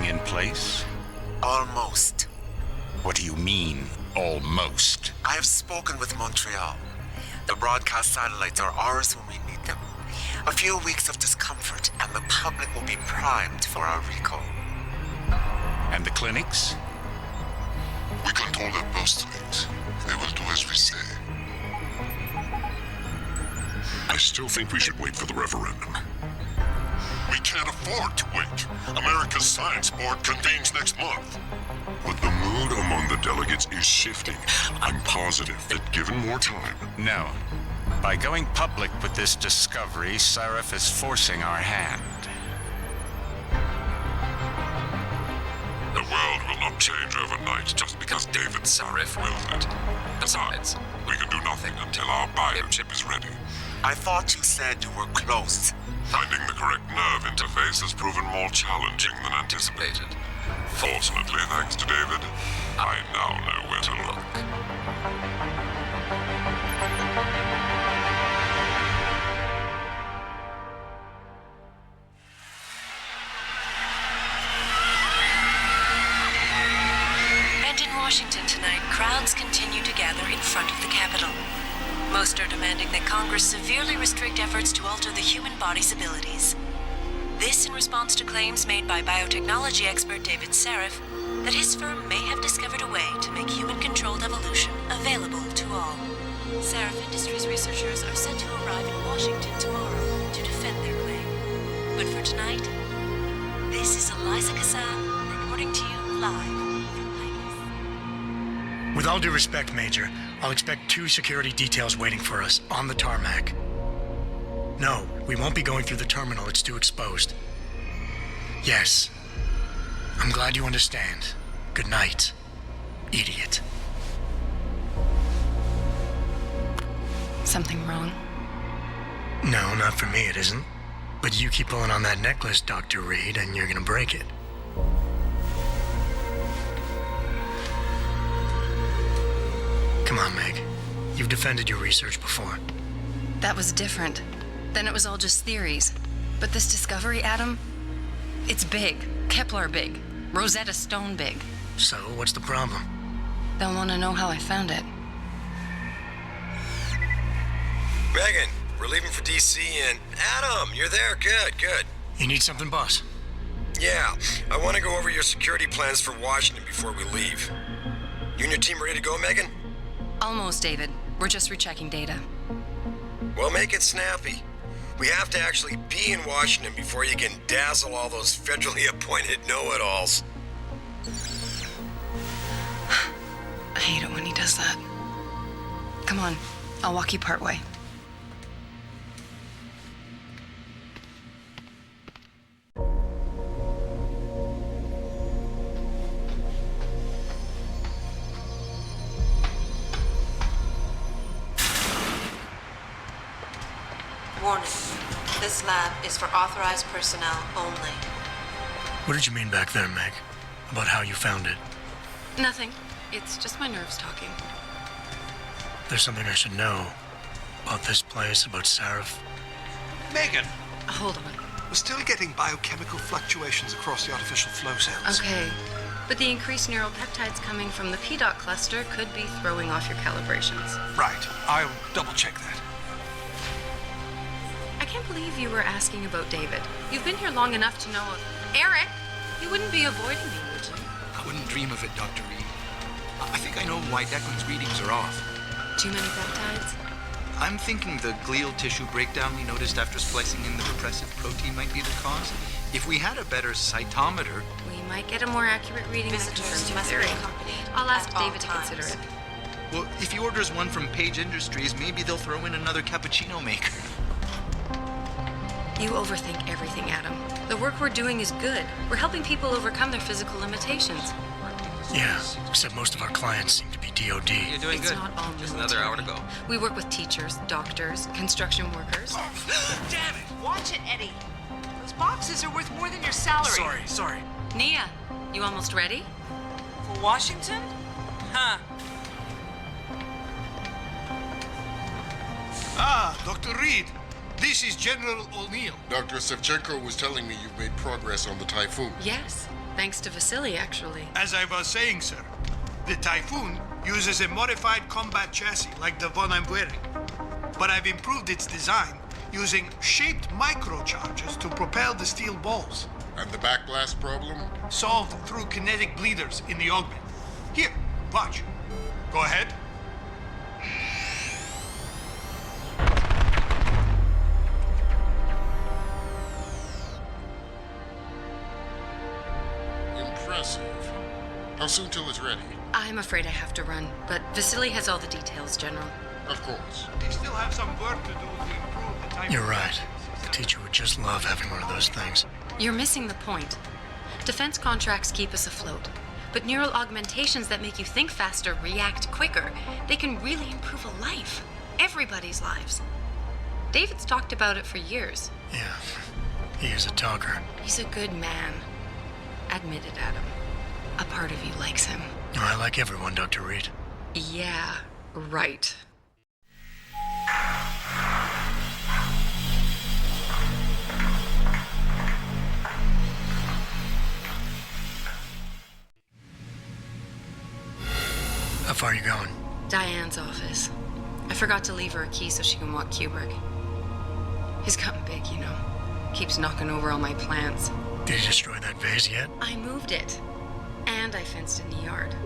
everything in place? Almost. What do you mean, almost? I have spoken with Montreal. The broadcast satellites are ours when we need them. A few weeks of discomfort, and the public will be primed for our recall. And the clinics? We control their pulse strings. They will do as we say. I still think we should wait for the referendum. We can't afford to wait. America's Science Board convenes next month. But the mood among the delegates is shifting. I'm positive that given more time... No. By going public with this discovery, Sarif is forcing our hand. The world will not change overnight just because David Sarif willed it. Besides, we can do nothing until our biochip is ready. I thought you said you were close. Finding the correct nerve interface has proven more challenging than anticipated. Fortunately, thanks to David, I now know where to look. And in Washington tonight, crowds continue to gather in front of the Capitol. Most are demanding that Congress severely restrict efforts to alter the human body's abilities. This in response to claims made by biotechnology expert David Sarif that his firm may have discovered a way to make human-controlled evolution available to all. Sarif Industries researchers are set to arrive in Washington tomorrow to defend their claim. But for tonight, this is Eliza Kassan reporting to you live from Vegas. With all due respect, Major, I'll expect 2 security details waiting for us on the tarmac. No, we won't be going through the terminal. It's too exposed. Yes. I'm glad you understand. Good night, idiot. Something wrong? No, not for me it isn't. But you keep pulling on that necklace, Dr. Reed, and you're gonna break it. Come on, Meg. You've defended your research before. That was different. Then it was all just theories. But this discovery, Adam, it's big. Kepler big. Rosetta Stone big. So, what's the problem? They'll want to know how I found it. Megan, we're leaving for DC and... Adam, you're there. Good, good. You need something, boss? Yeah, I want to go over your security plans for Washington before we leave. You and your team ready to go, Megan? Almost, David. We're just rechecking data. Well, make it snappy. We have to actually be in Washington before you can dazzle all those federally appointed know-it-alls. I hate it when he does that. Come on, I'll walk you partway. Warning. This lab is for authorized personnel only. What did you mean back there, Meg? About how you found it? Nothing. It's just my nerves talking. There's something I should know. About this place, about Sarif. Megan! Hold on. We're still getting biochemical fluctuations across the artificial flow cells. Okay. But the increased neural peptides coming from the PDOT cluster could be throwing off your calibrations. Right. I'll double-check that. I can't believe you were asking about David. You've been here long enough to know of... Eric! You wouldn't be avoiding me, would you? I wouldn't dream of it, Dr. Reed. I think I know why Declan's readings are off. Too many peptides? I'm thinking the glial tissue breakdown we noticed after splicing in the repressive protein might be the cause. If we had a better cytometer... We might get a more accurate reading that confirms your theory. I'll ask David to consider it. Well, if he orders one from Page Industries, maybe they'll throw in another cappuccino maker. You overthink everything, Adam. The work we're doing is good. We're helping people overcome their physical limitations. Yeah, except most of our clients seem to be DOD. You're doing It's good. not all Just military. another hour to go. We work with teachers, doctors, construction workers. Damn it! Watch it, Eddie. Those boxes are worth more than your salary. Sorry. Nia, you almost ready? For Washington? Huh. Ah, Dr. Reed. This is General O'Neill. Dr. Sevchenko was telling me you've made progress on the Typhoon. Yes. Thanks to Vasily, actually. As I was saying, sir, the Typhoon uses a modified combat chassis like the one I'm wearing. But I've improved its design using shaped microcharges to propel the steel balls. And the backblast problem? Solved through kinetic bleeders in the augment. Here, watch. Go ahead. Impressive. How soon till it's ready? I'm afraid I have to run, but Vasily has all the details, General. Of course. They still have some work to do to improve the Typhoon. You're right. The teacher would just love having one of those things. You're missing the point. Defense contracts keep us afloat, but neural augmentations that make you think faster, react quicker, they can really improve a life. Everybody's lives. David's talked about it for years. Yeah, he is a talker. He's a good man. Admit it, Adam. A part of you likes him. I like everyone, Dr. Reed. Yeah, right. How far are you going? Diane's office. I forgot to leave her a key so she can walk Kubrick. He's gotten big, you know. Keeps knocking over all my plants. Did you destroy that vase yet? I moved it. And I fenced in the yard.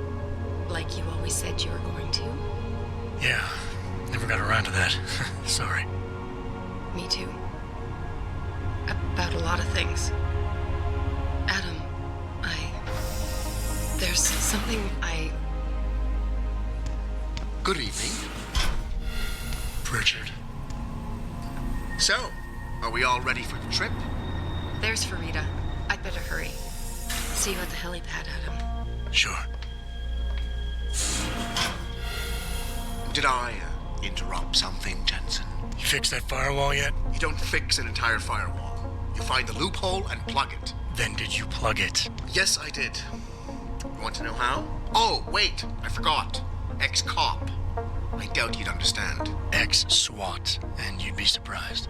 Like you always said you were going to. Yeah, never got around to that. Sorry. Me too. About a lot of things. Adam, there's something Good evening. Pritchard. So, are we all ready for the trip? There's Farida. I'd better hurry. See you at the helipad, Adam. Sure. Did I interrupt something, Jensen? You fixed that firewall yet? You don't fix an entire firewall. You find the loophole and plug it. Then did you plug it? Yes, I did. You want to know how? Oh, wait, I forgot. Ex-cop. I doubt you'd understand. Ex-SWAT, and you'd be surprised.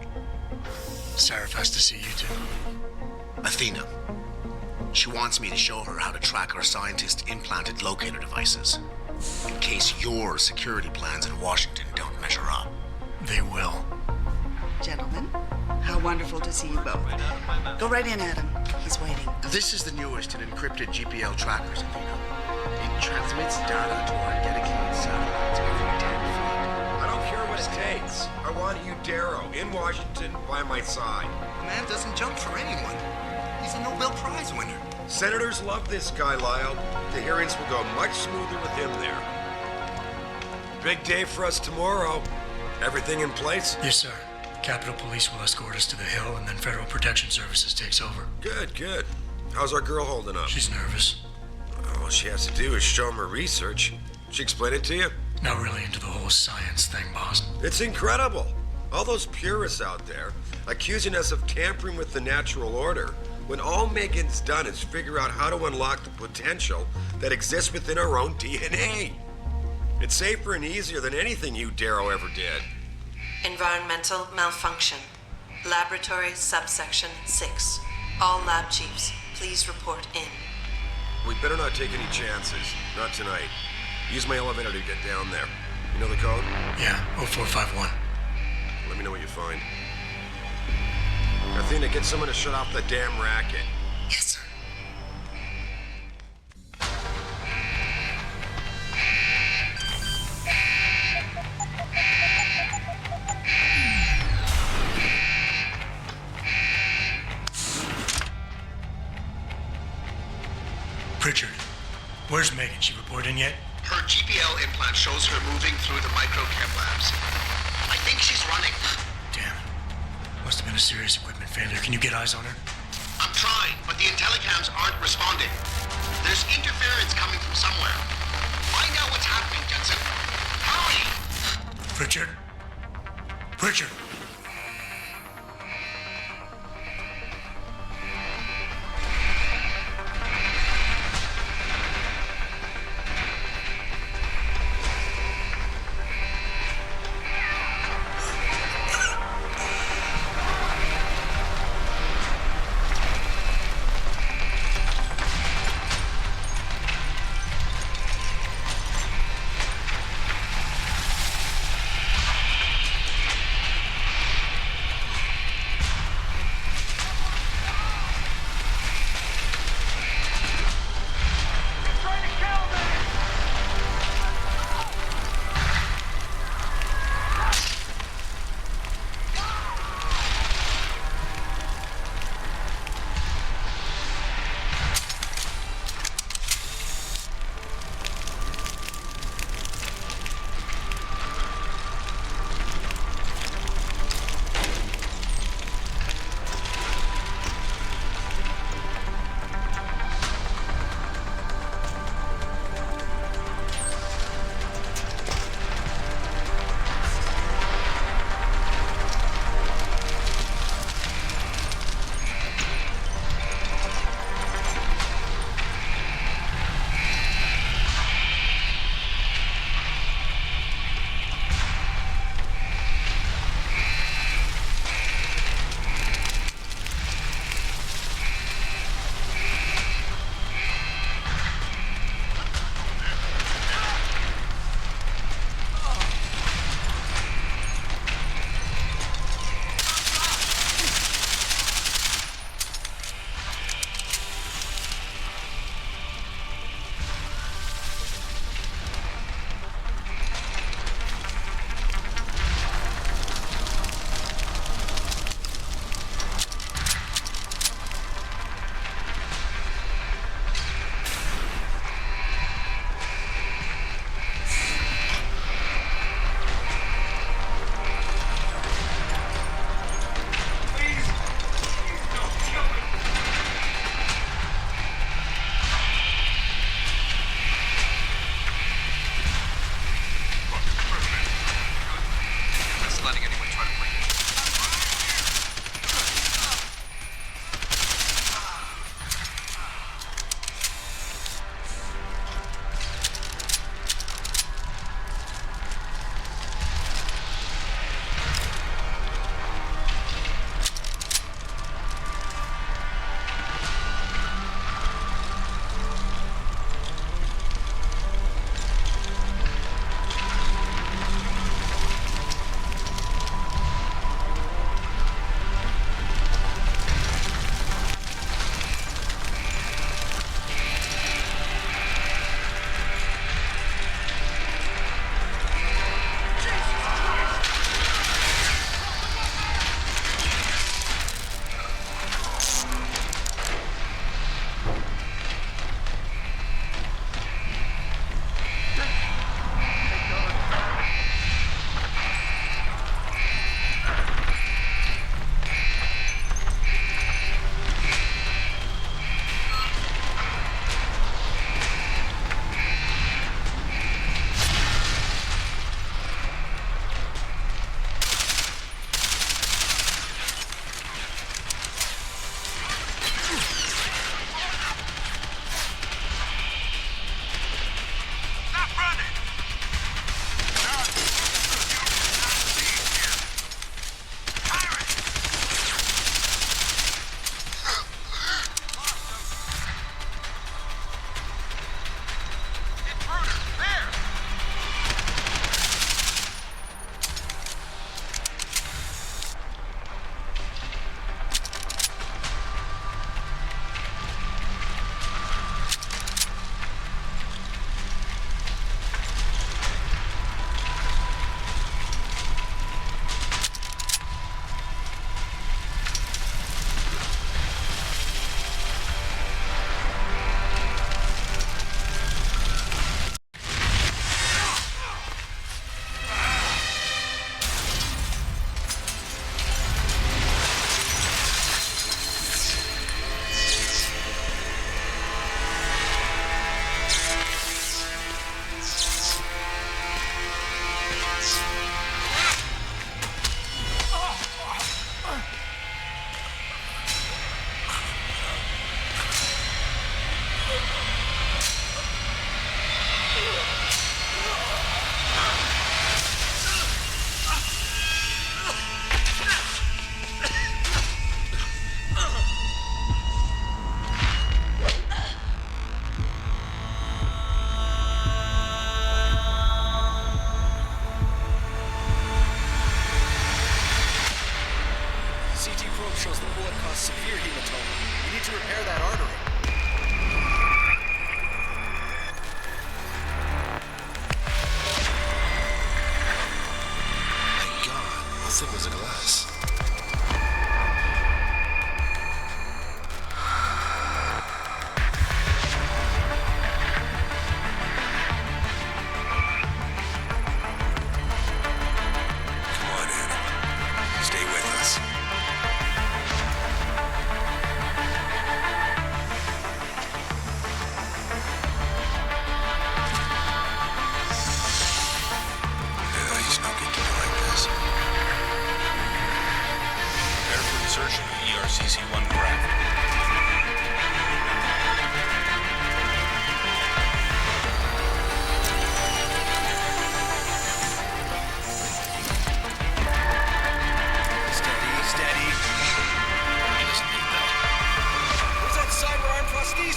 Sarif has to see you too. Athena. She wants me to show her how to track our scientist-implanted locator devices. In case your security plans in Washington don't measure up. They will. Gentlemen, how wonderful to see you both. Go right in, Adam. He's waiting. This is the newest in encrypted GPL trackers, Athena. It transmits data to our dedicated satellites every 10 feet. I don't care what it takes. I want you, Darrow, in Washington, by my side. The man doesn't jump for anyone. He's a Nobel Prize winner. Senators love this guy, Lyle. The hearings will go much smoother with him there. Big day for us tomorrow. Everything in place? Yes, sir. Capitol Police will escort us to the Hill, and then Federal Protection Services takes over. Good, good. How's our girl holding up? She's nervous. All she has to do is show him her research. She explain it to you? Not really into the whole science thing, boss. It's incredible. All those purists out there accusing us of tampering with the natural order, when all Megan's done is figure out how to unlock the potential that exists within our own DNA. It's safer and easier than anything you, Darrow, ever did. Environmental malfunction. Laboratory subsection 6. All lab chiefs, please report in. We better not take any chances. Not tonight. Use my elevator to get down there. You know the code? Yeah, 0451. Let me know what you find. Athena, get someone to shut off the damn racket. Yes, sir. Pritchard, where's Megan? She report in yet? Her GPL implant shows her moving through the microchem labs. I think she's running. Damn it. Must have been a serious equipment failure. Can you get eyes on her? I'm trying, but the intellicams aren't responding. There's interference coming from somewhere. Find out what's happening, Jensen. Hurry! Pritchard? Pritchard!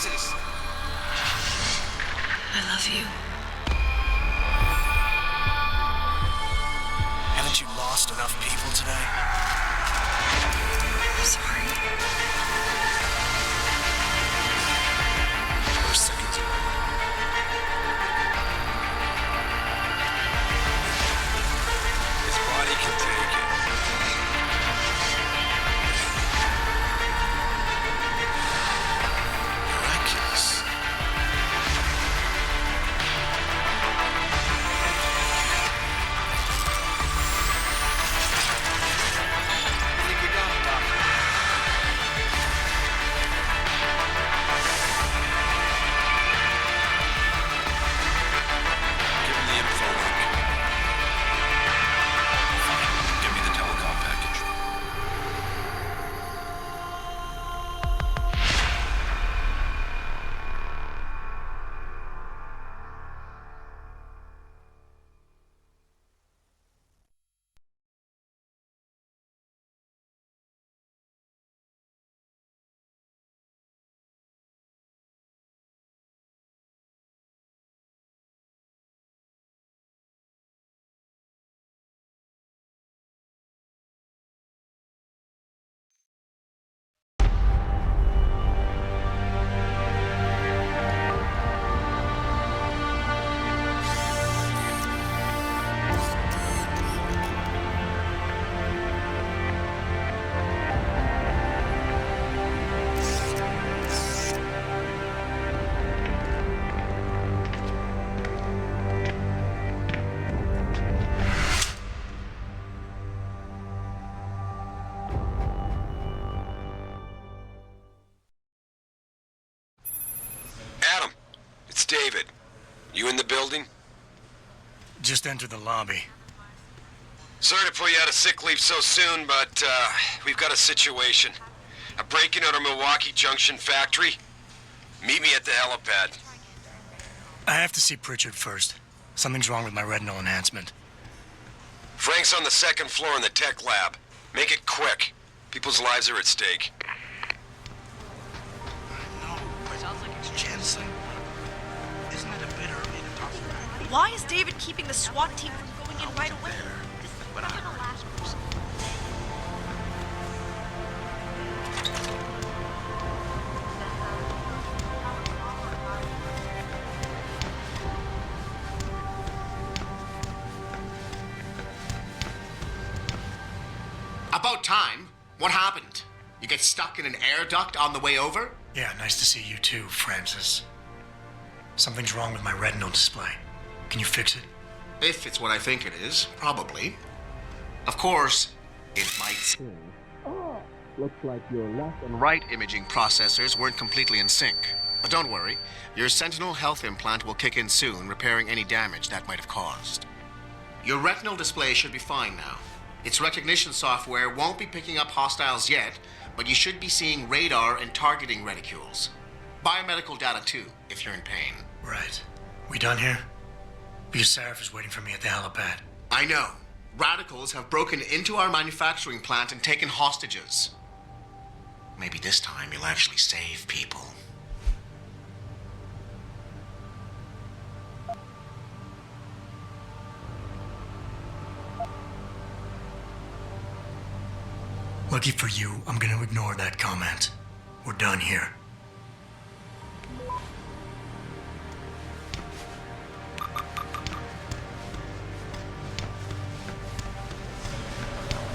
Jesus! I love you. Haven't you lost enough people today? I'm sorry. We're seconds away. His body can take it. Miraculous. I think we got it, Doctor. Give him the info link. Fine. Give me the telecom package. Adam, it's David. You in the building? Just entered the lobby. Sorry to put you out of sick leave so soon, but we've got a situation. A break-in at our Milwaukee Junction factory. Meet me at the helipad. I have to see Pritchard first. Something's wrong with my retinal enhancement. Frank's on the second floor in the tech lab. Make it quick. People's lives are at stake. No, it sounds like it's Jensen. Isn't it a bit early to talk about it? Why is David keeping the SWAT team from going in right away? But I heard About time. What happened? You get stuck in an air duct on the way over? Yeah, nice to see you too, Francis. Something's wrong with my retinal display. Can you fix it? If it's what I think it is, probably. Of course, it might say, looks like your left and right imaging processors weren't completely in sync. But don't worry, your Sentinel health implant will kick in soon, repairing any damage that might have caused. Your retinal display should be fine now. Its recognition software won't be picking up hostiles yet, but you should be seeing radar and targeting reticules. Biomedical data too, if you're in pain. Right. We done here? Because Sarif is waiting for me at the helipad. I know. Radicals have broken into our manufacturing plant and taken hostages. Maybe this time you'll actually save people. Lucky for you, I'm gonna ignore that comment. We're done here.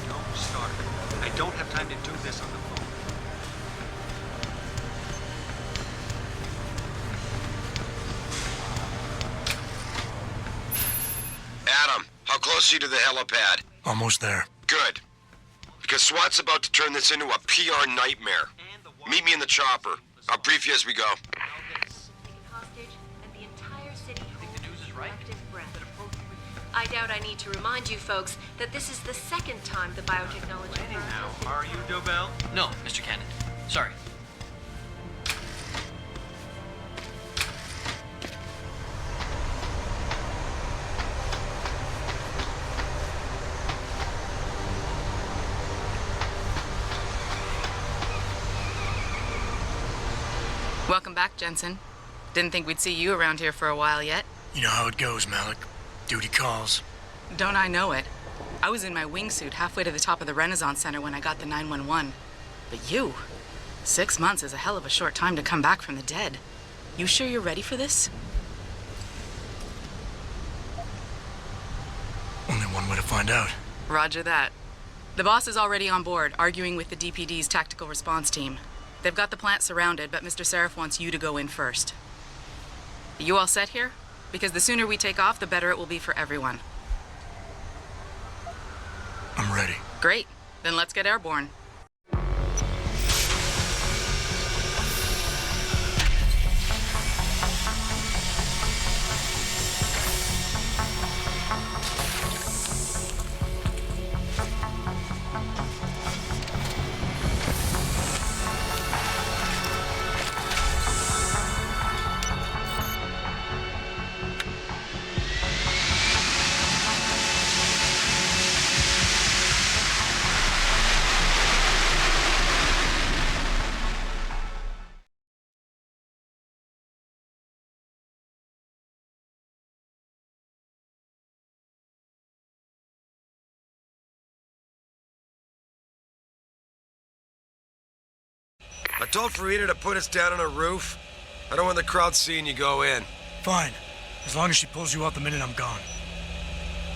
Don't start. I don't have time to do this on the phone. Adam, how close are you to the helipad? Almost there. Good. Because SWAT's about to turn this into a PR nightmare. Meet me in the chopper. I'll brief you as we go. I doubt I need to remind you folks that this is the second time the biotechnology... Now, are you Dobell? No, Mr. Cannon. Sorry. Welcome back, Jensen. Didn't think we'd see you around here for a while yet. You know how it goes, Malik. Duty calls. Don't I know it? I was in my wingsuit halfway to the top of the Renaissance Center when I got the 911. But you, 6 months is a hell of a short time to come back from the dead. You sure you're ready for this? Only one way to find out. Roger that. The boss is already on board, arguing with the DPD's tactical response team. They've got the plant surrounded, but Mr. Sarif wants you to go in first. You all set here? Because the sooner we take off, the better it will be for everyone. I'm ready. Great. Then let's get airborne. I told Farida to put us down on a roof. I don't want the crowd seeing you go in. Fine. As long as she pulls you out the minute I'm gone.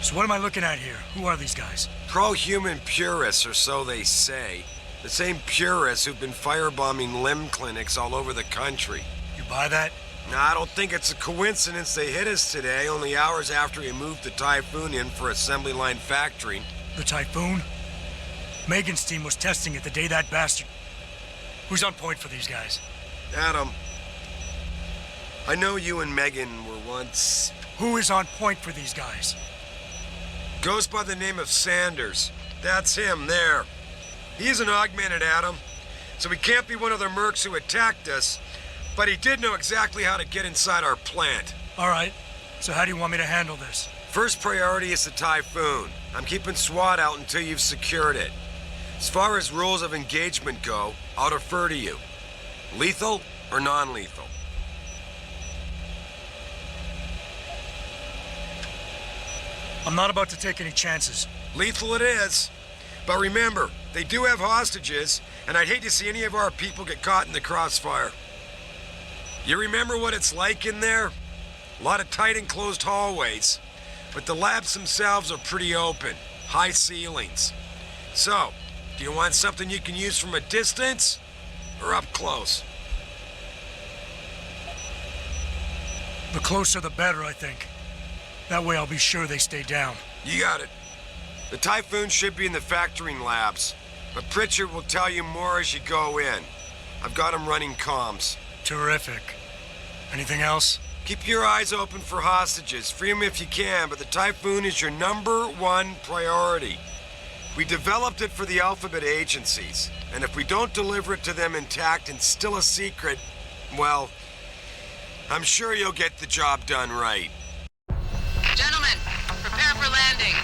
So what am I looking at here? Who are these guys? Pro-human purists, or so they say. The same purists who've been firebombing limb clinics all over the country. You buy that? Nah, I don't think it's a coincidence they hit us today, only hours after we moved the Typhoon in for assembly line factory. The Typhoon? Megan's team was testing it the day that bastard... Who's on point for these guys? Adam, I know you and Megan were once... Who is on point for these guys? Goes by the name of Sanders. That's him, there. He's an augmented, Adam. So he can't be one of the mercs who attacked us, but he did know exactly how to get inside our plant. All right. So how do you want me to handle this? First priority is the Typhoon. I'm keeping SWAT out until you've secured it. As far as rules of engagement go, I'll defer to you. Lethal or non-lethal? I'm not about to take any chances. Lethal it is. But remember, they do have hostages, and I'd hate to see any of our people get caught in the crossfire. You remember what it's like in there? A lot of tight enclosed hallways, but the labs themselves are pretty open, high ceilings. So, do you want something you can use from a distance, or up close? The closer the better, I think. That way I'll be sure they stay down. You got it. The Typhoon should be in the factoring labs, but Pritchard will tell you more as you go in. I've got him running comms. Terrific. Anything else? Keep your eyes open for hostages. Free them if you can, but the Typhoon is your #1 priority. We developed it for the Alphabet agencies, and if we don't deliver it to them intact and still a secret, well, I'm sure you'll get the job done right. Gentlemen, prepare for landing.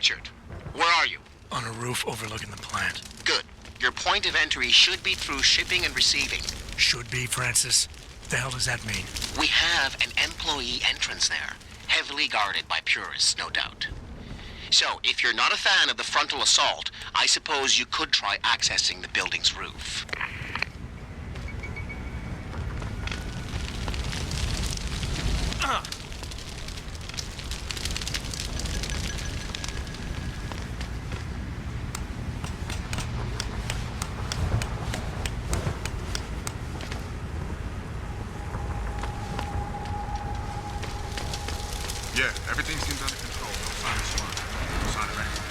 Pritchard, where are you? On a roof overlooking the plant. Good. Your point of entry should be through shipping and receiving. Should be, Francis. The hell does that mean? We have an employee entrance there, heavily guarded by purists, no doubt. So, if you're not a fan of the frontal assault, I suppose you could try accessing the building's roof. Yeah, everything seems under control. No sign of SWAT. No sign of anything.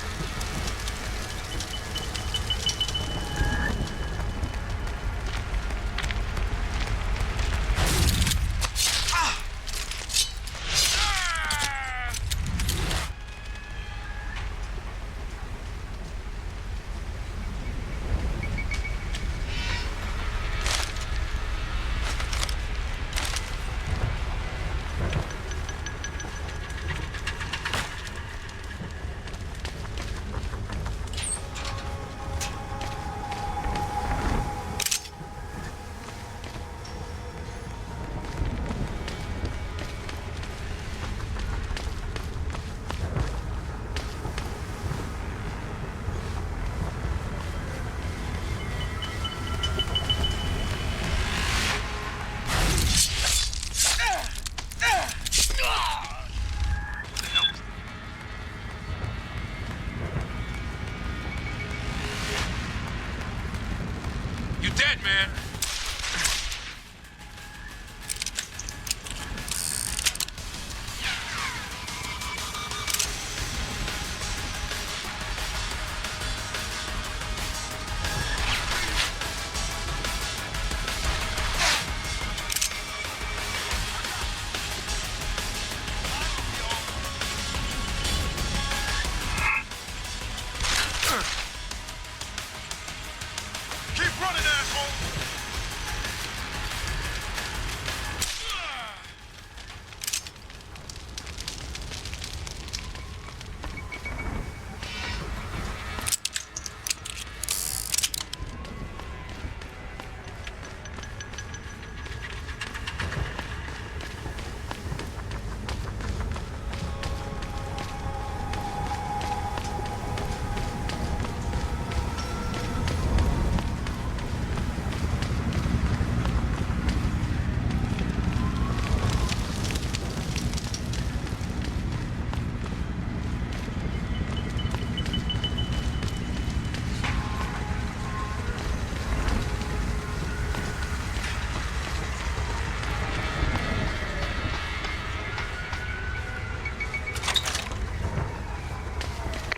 You dead, man. Keep running, asshole!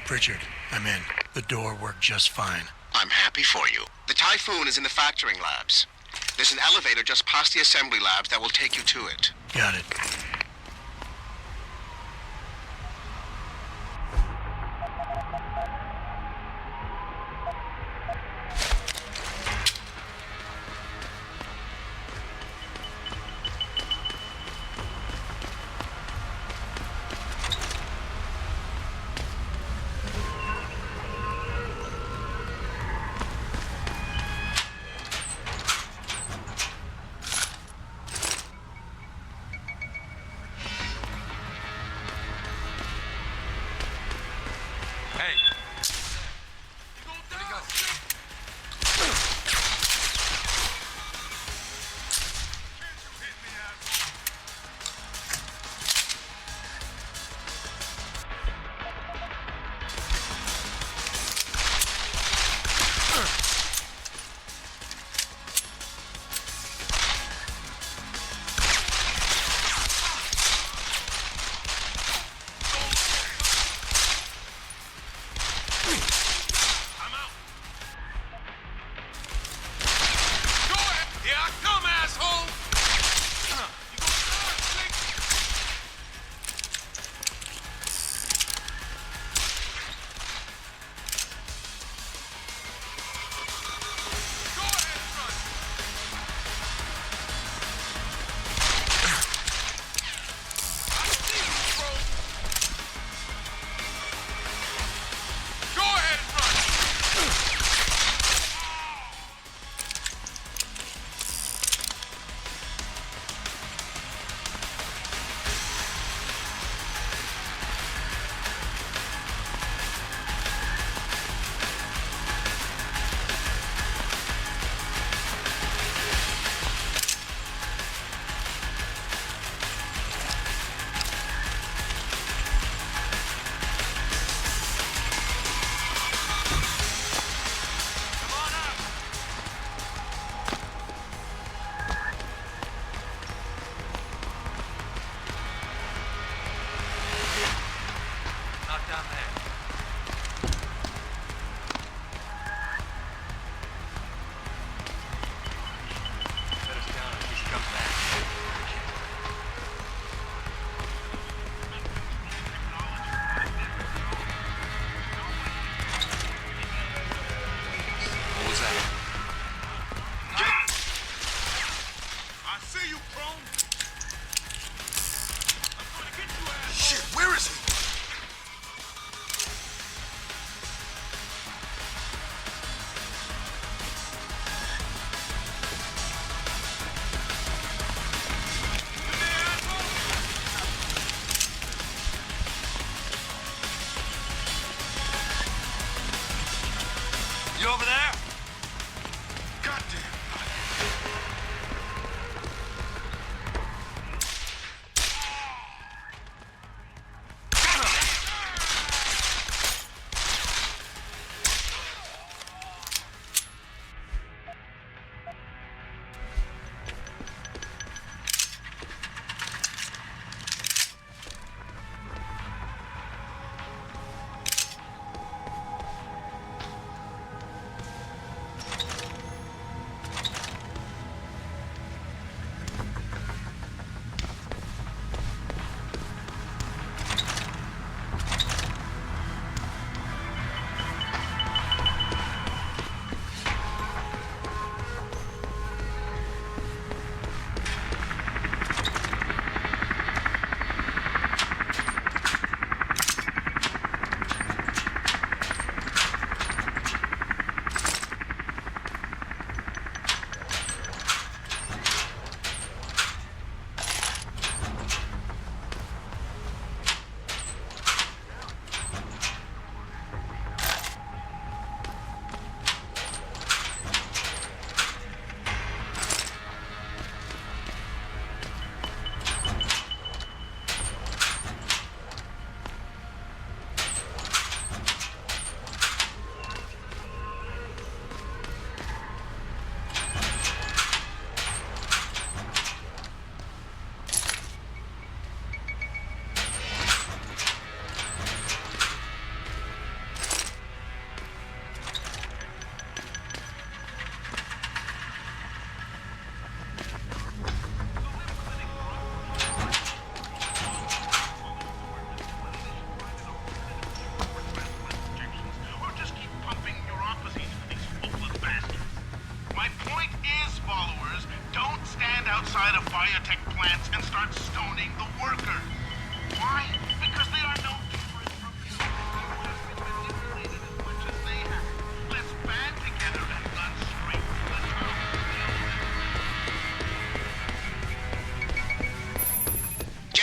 Pritchard, I'm in. The door worked just fine. I'm happy for you. The Typhoon is in the factoring labs. There's an elevator just past the assembly labs that will take you to it. Got it.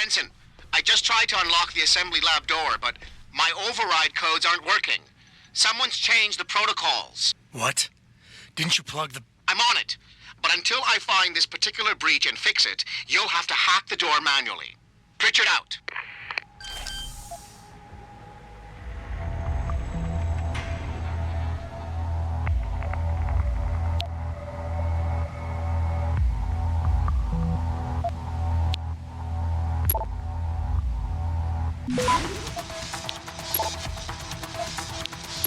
Jensen, I just tried to unlock the assembly lab door, but my override codes aren't working. Someone's changed the protocols. What? Didn't you plug the... I'm on it. But until I find this particular breach and fix it, you'll have to hack the door manually. Pritchard out.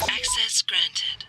Access granted.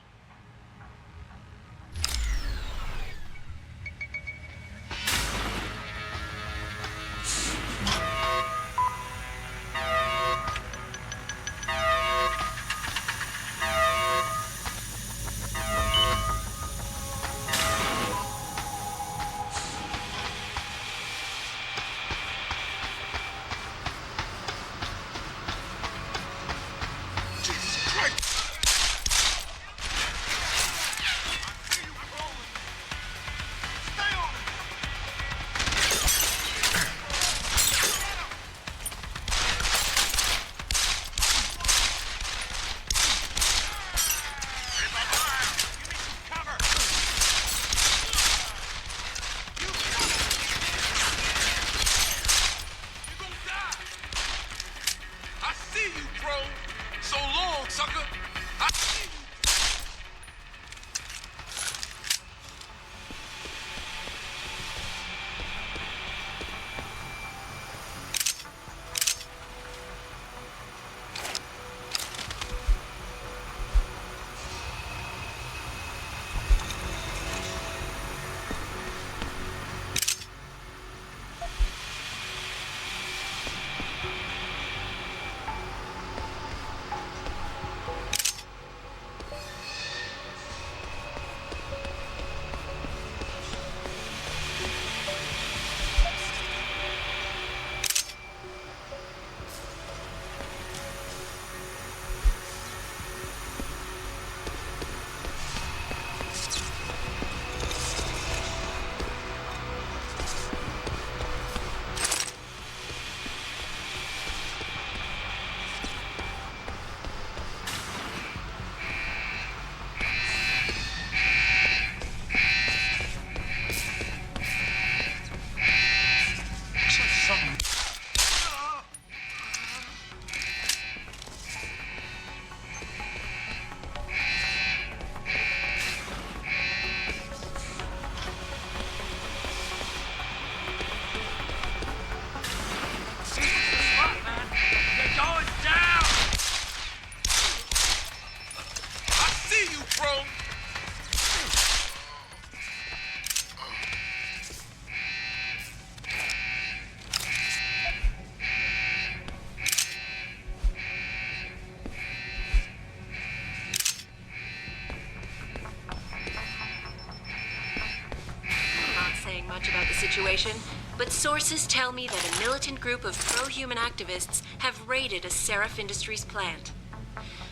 Situation, but sources tell me that a militant group of pro-human activists have raided a Seraph Industries plant.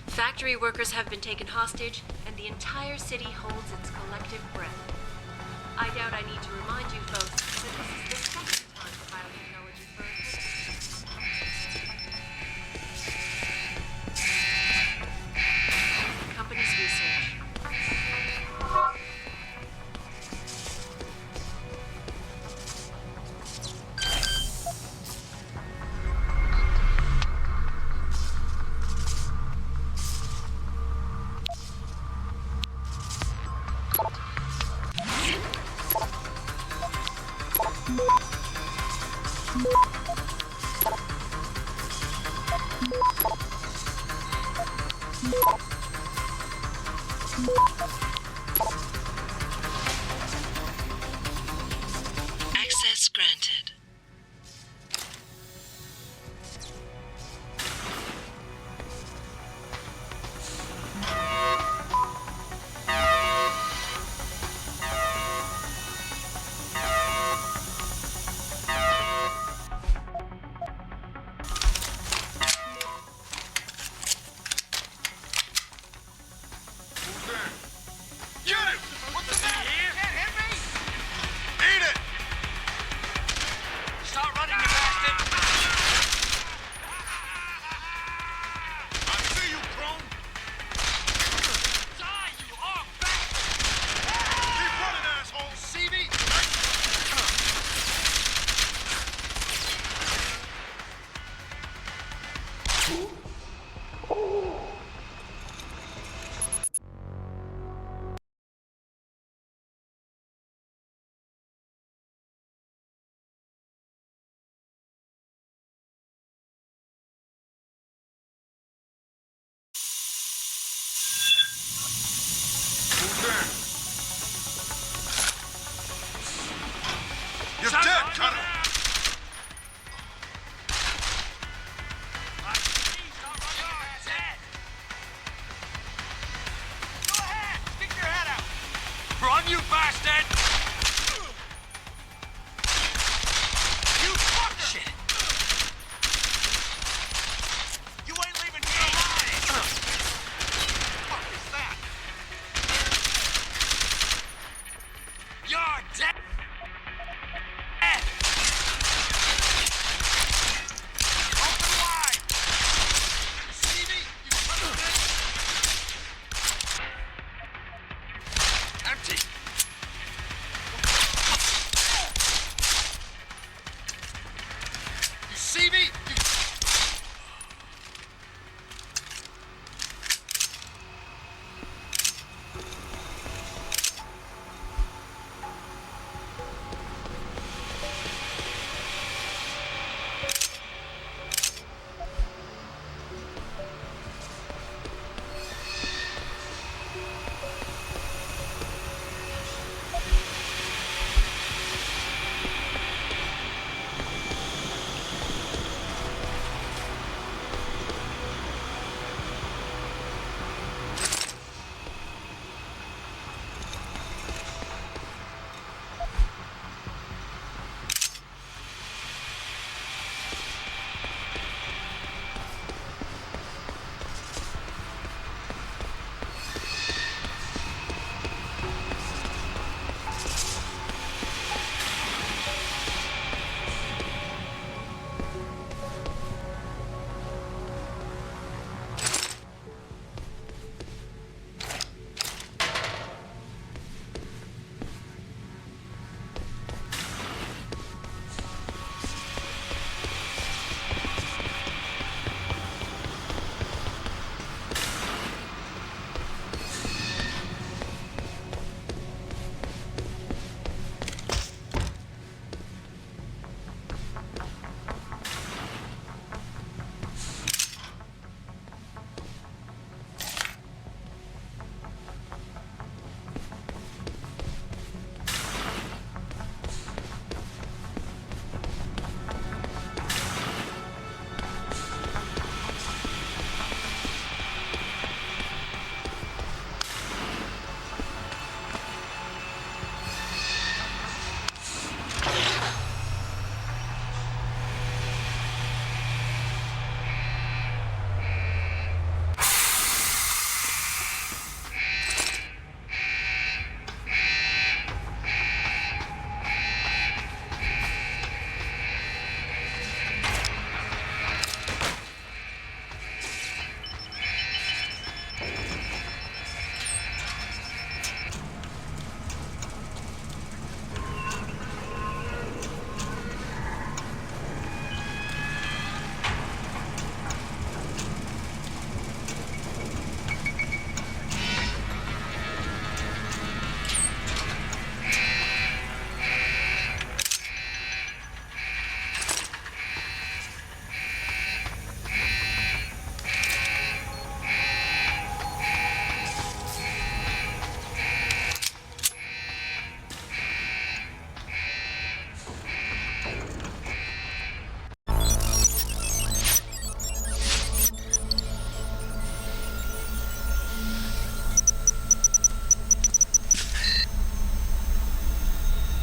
Factory workers have been taken hostage, and the entire city holds its collective breath. I doubt I need to remind you folks that this is the second time biotechnology first. Company's research. Access granted. see me?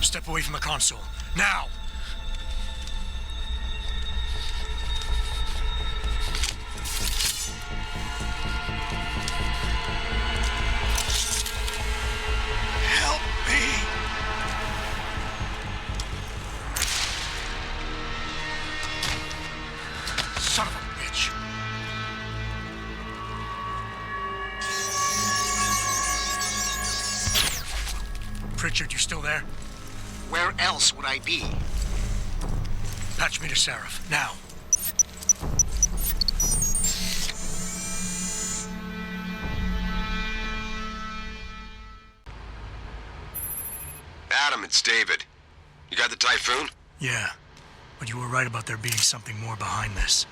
Step away from the console. Now! Help me! Son of a bitch! Pritchard, you still there? Where else would I be? Patch me to Seraph, now. Adam, it's David. You got the Typhoon? Yeah, but you were right about there being something more behind this.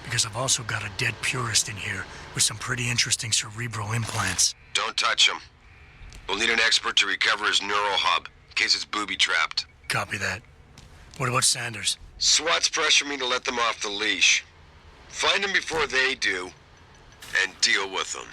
Because I've also got a dead purist in here with some pretty interesting cerebral implants. Don't touch him. We'll need an expert to recover his neural hub, in case it's booby-trapped. Copy that. What about Sanders? SWAT's pressure me to let them off the leash. Find them before they do, and deal with them.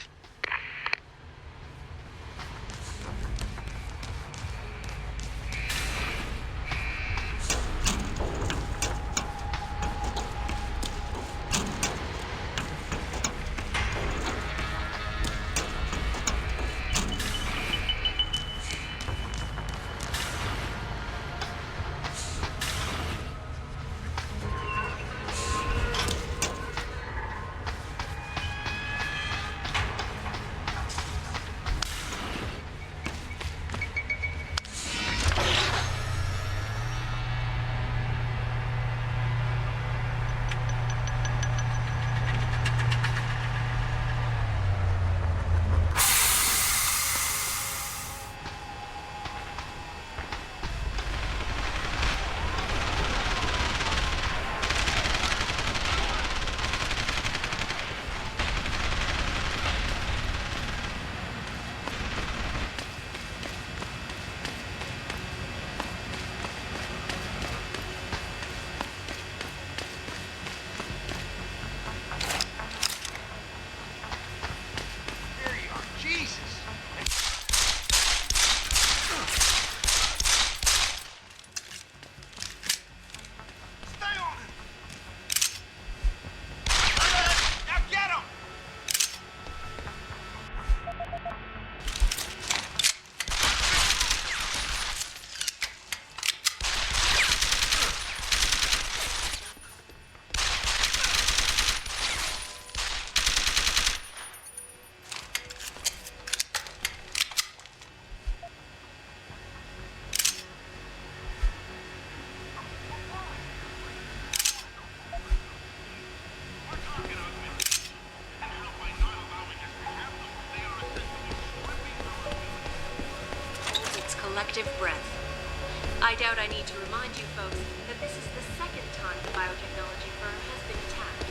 collective breath. I doubt I need to remind you folks that this is the second time the biotechnology firm has been attacked.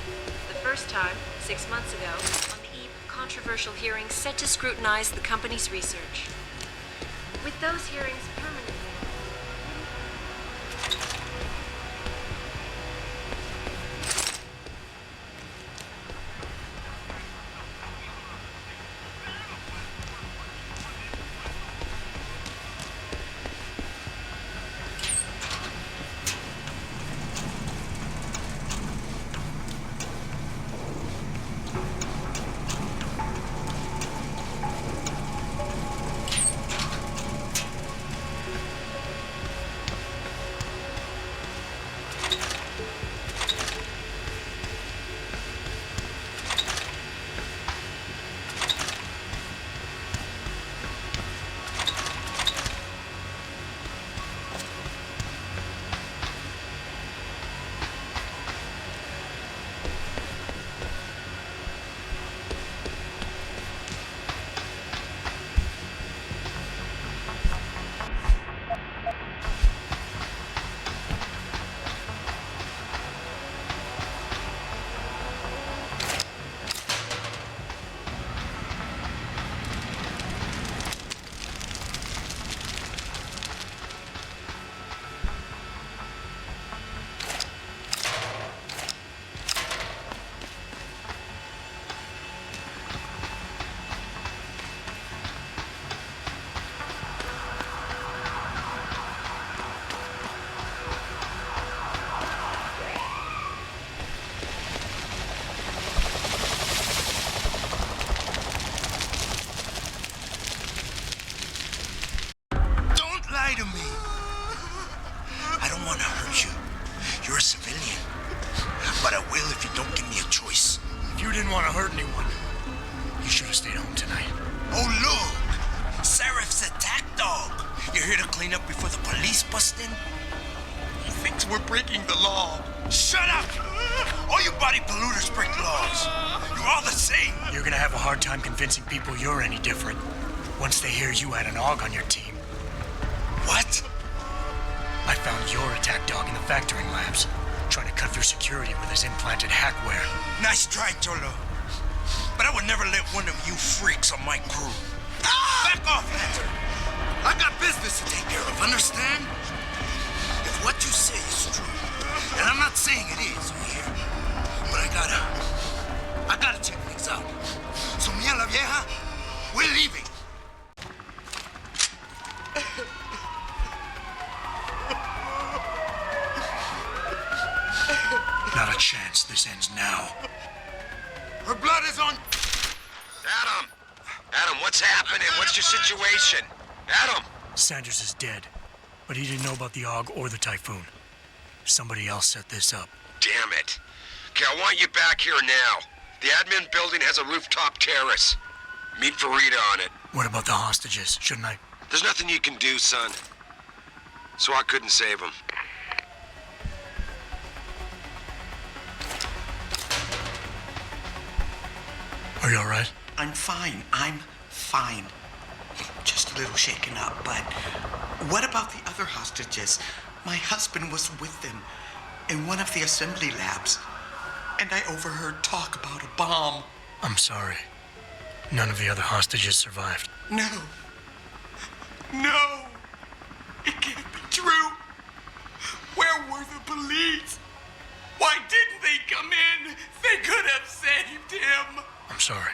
The first time, 6 months ago, on the eve of controversial hearings set to scrutinize the company's research. With those hearings permanently... Convincing people you're any different once they hear you had an AUG on your team. What? I found your attack dog in the factoring labs, trying to cut through security with his implanted hackware. Nice try, Cholo. But I would never let one of you freaks on my crew. Back off, Lantern. I got business to take care of, understand? If what you say is true, and I'm not saying it is here, but I gotta check things out. So me and la vieja, we're leaving. Not a chance this ends now. Her blood is on... Adam! Adam, what's happening? What's your situation? Adam! Sanders is dead, but he didn't know about the AUG or the Typhoon. Somebody else set this up. Damn it. Okay, I want you back here now. The admin building has a rooftop terrace. Meet for Rita on it. What about the hostages? Shouldn't I? There's nothing you can do, son. SWAT couldn't save them. Are you all right? I'm fine. I'm fine. Just a little shaken up, but what about the other hostages? My husband was with them in one of the assembly labs, and I overheard talk about a bomb. I'm sorry. None of the other hostages survived. No. No! It can't be true! Where were the police? Why didn't they come in? They could have saved him! I'm sorry.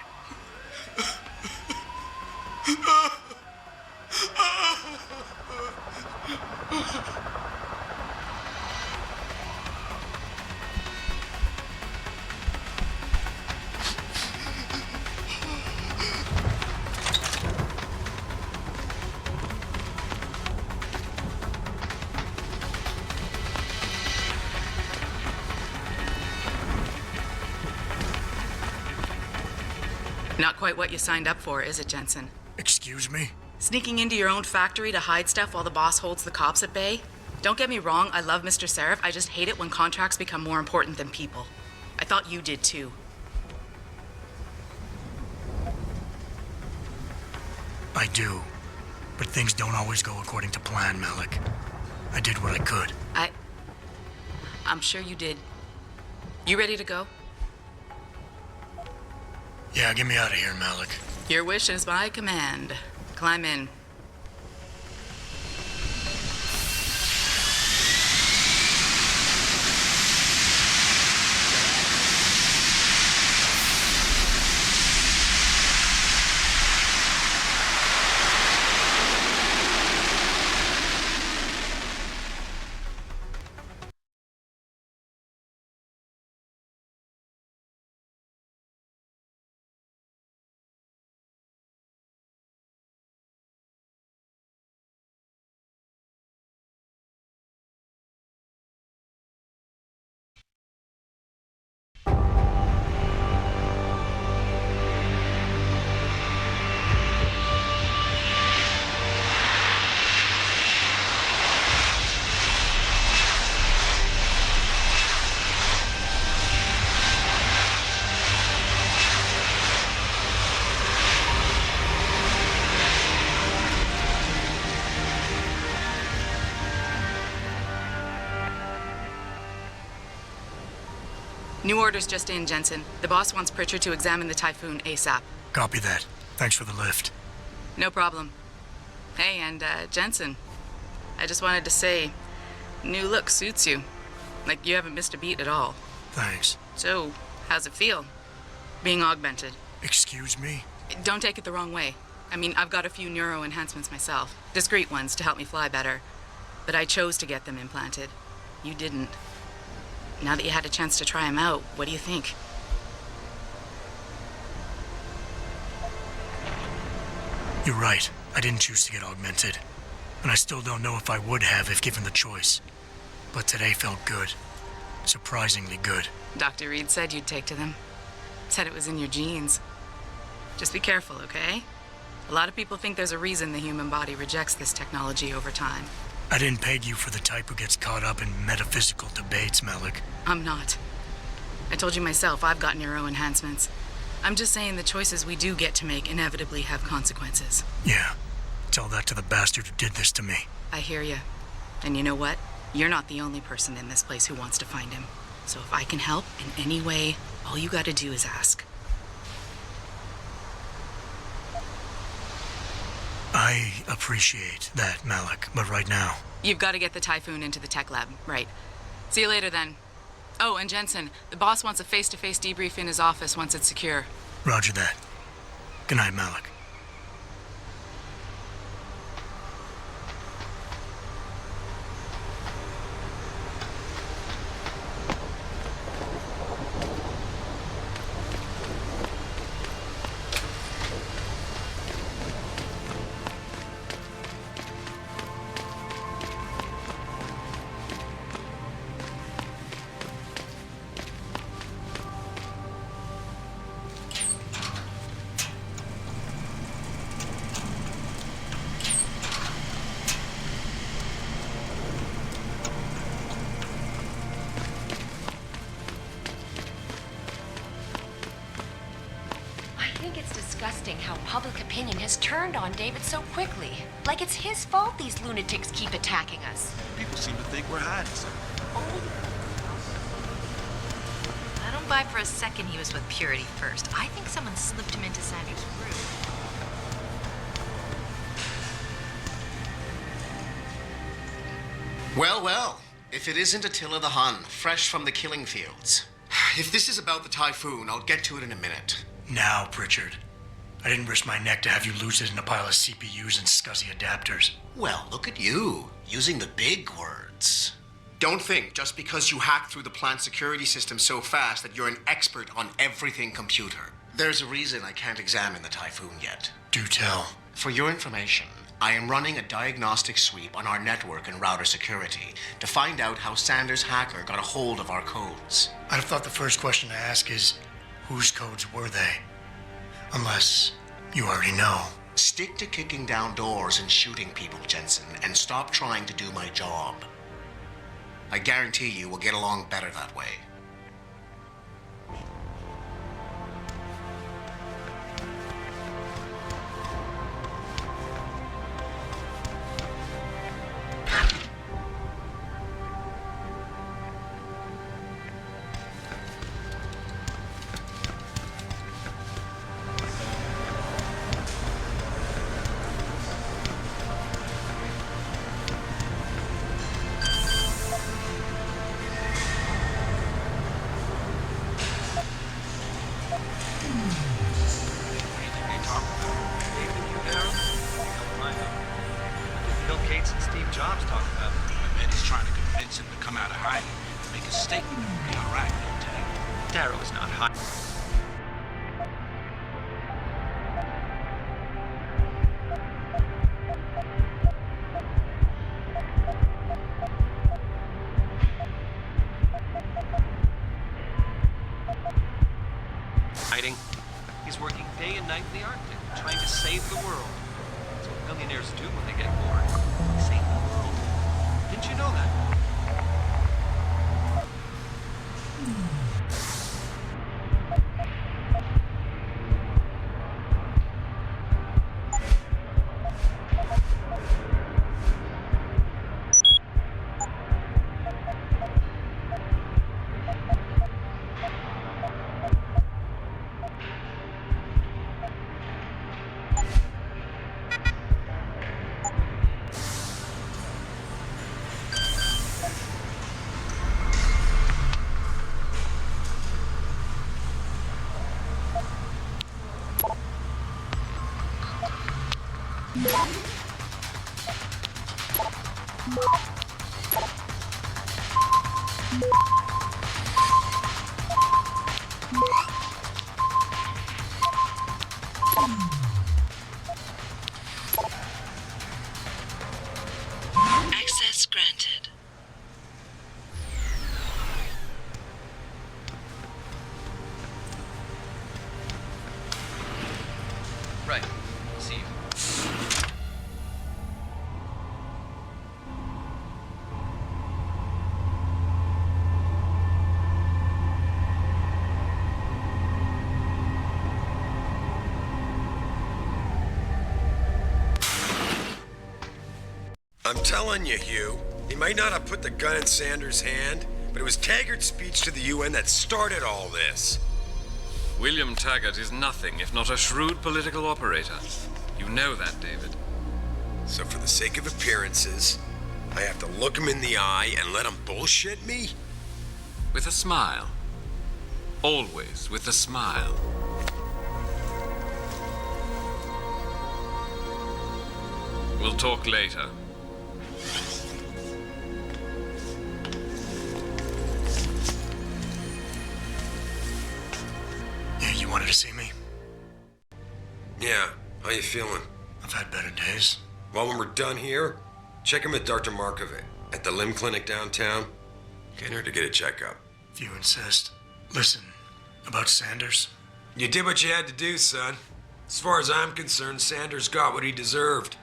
Not quite what you signed up for, is it, Jensen? Excuse me? Sneaking into your own factory to hide stuff while the boss holds the cops at bay? Don't get me wrong, I love Mr. Seraph. I just hate it when contracts become more important than people. I thought you did too. I do. But things don't always go according to plan, Malik. I did what I could. I'm sure you did. You ready to go? Yeah, get me out of here, Malik. Your wish is my command. Climb in. New orders just in, Jensen. The boss wants Pritchard to examine the Typhoon ASAP. Copy that. Thanks for the lift. No problem. Hey, and Jensen, I just wanted to say, new look suits you. Like, you haven't missed a beat at all. Thanks. So, how's it feel, being augmented? Excuse me? Don't take it the wrong way. I mean, I've got a few neuro enhancements myself. Discreet ones to help me fly better. But I chose to get them implanted. You didn't. Now that you had a chance to try them out, what do you think? You're right. I didn't choose to get augmented. And I still don't know if I would have if given the choice. But today felt good. Surprisingly good. Dr. Reed said you'd take to them. Said it was in your genes. Just be careful, okay? A lot of people think there's a reason the human body rejects this technology over time. I didn't peg you for the type who gets caught up in metaphysical debates, Malik. I'm not. I told you myself, I've got neuro enhancements. I'm just saying the choices we do get to make inevitably have consequences. Yeah. Tell that to the bastard who did this to me. I hear you. And you know what? You're not the only person in this place who wants to find him. So if I can help in any way, all you gotta do is ask. I appreciate that, Malik, but right now... You've got to get the Typhoon into the tech lab, right. See you later, then. Oh, and Jensen, the boss wants a face-to-face debrief in his office once it's secure. Roger that. Good night, Malik. How public opinion has turned on David so quickly. Like it's his fault these lunatics keep attacking us. People seem to think we're hiding something. I don't buy for a second he was with Purity first. I think someone slipped him into Sandy's room. Well, well. If it isn't Attila the Hun, fresh from the killing fields. If this is about the Typhoon, I'll get to it in a minute. Now, Pritchard. I didn't risk my neck to have you lose it in a pile of CPUs and scuzzy adapters. Well, look at you, using the big words. Don't think just because you hacked through the plant security system so fast that you're an expert on everything computer. There's a reason I can't examine the Typhoon yet. Do tell. For your information, I am running a diagnostic sweep on our network and router security to find out how Sanders' hacker got a hold of our codes. I'd have thought the first question to ask is, whose codes were they? Unless you already know. Stick to kicking down doors and shooting people, Jensen, and stop trying to do my job. I guarantee you we'll get along better that way. job's talking about. I bet he's trying to convince him to come out of hiding and make a statement. It'll be all right, don't tell you. Darrow is not hiding. He's working day and night in the Arctic, trying to save the world. That's what millionaires do when they get bored. Save the world. Didn't you know that? Access granted. Right. See you. I'm telling you, Hugh, he might not have put the gun in Sanders' hand, but it was Taggart's speech to the UN that started all this. William Taggart is nothing if not a shrewd political operator. You know that, David. So for the sake of appearances, I have to look him in the eye and let him bullshit me? With a smile. Always with a smile. We'll talk later. Yeah, you wanted to see me? Yeah, how you feeling? I've had better days. Well, when we're done here, check him at Dr. Markovic at the limb clinic downtown. Can't hurt to get a checkup. If you insist. Listen, about Sanders. You did what you had to do, son. As far as I'm concerned, Sanders got what he deserved.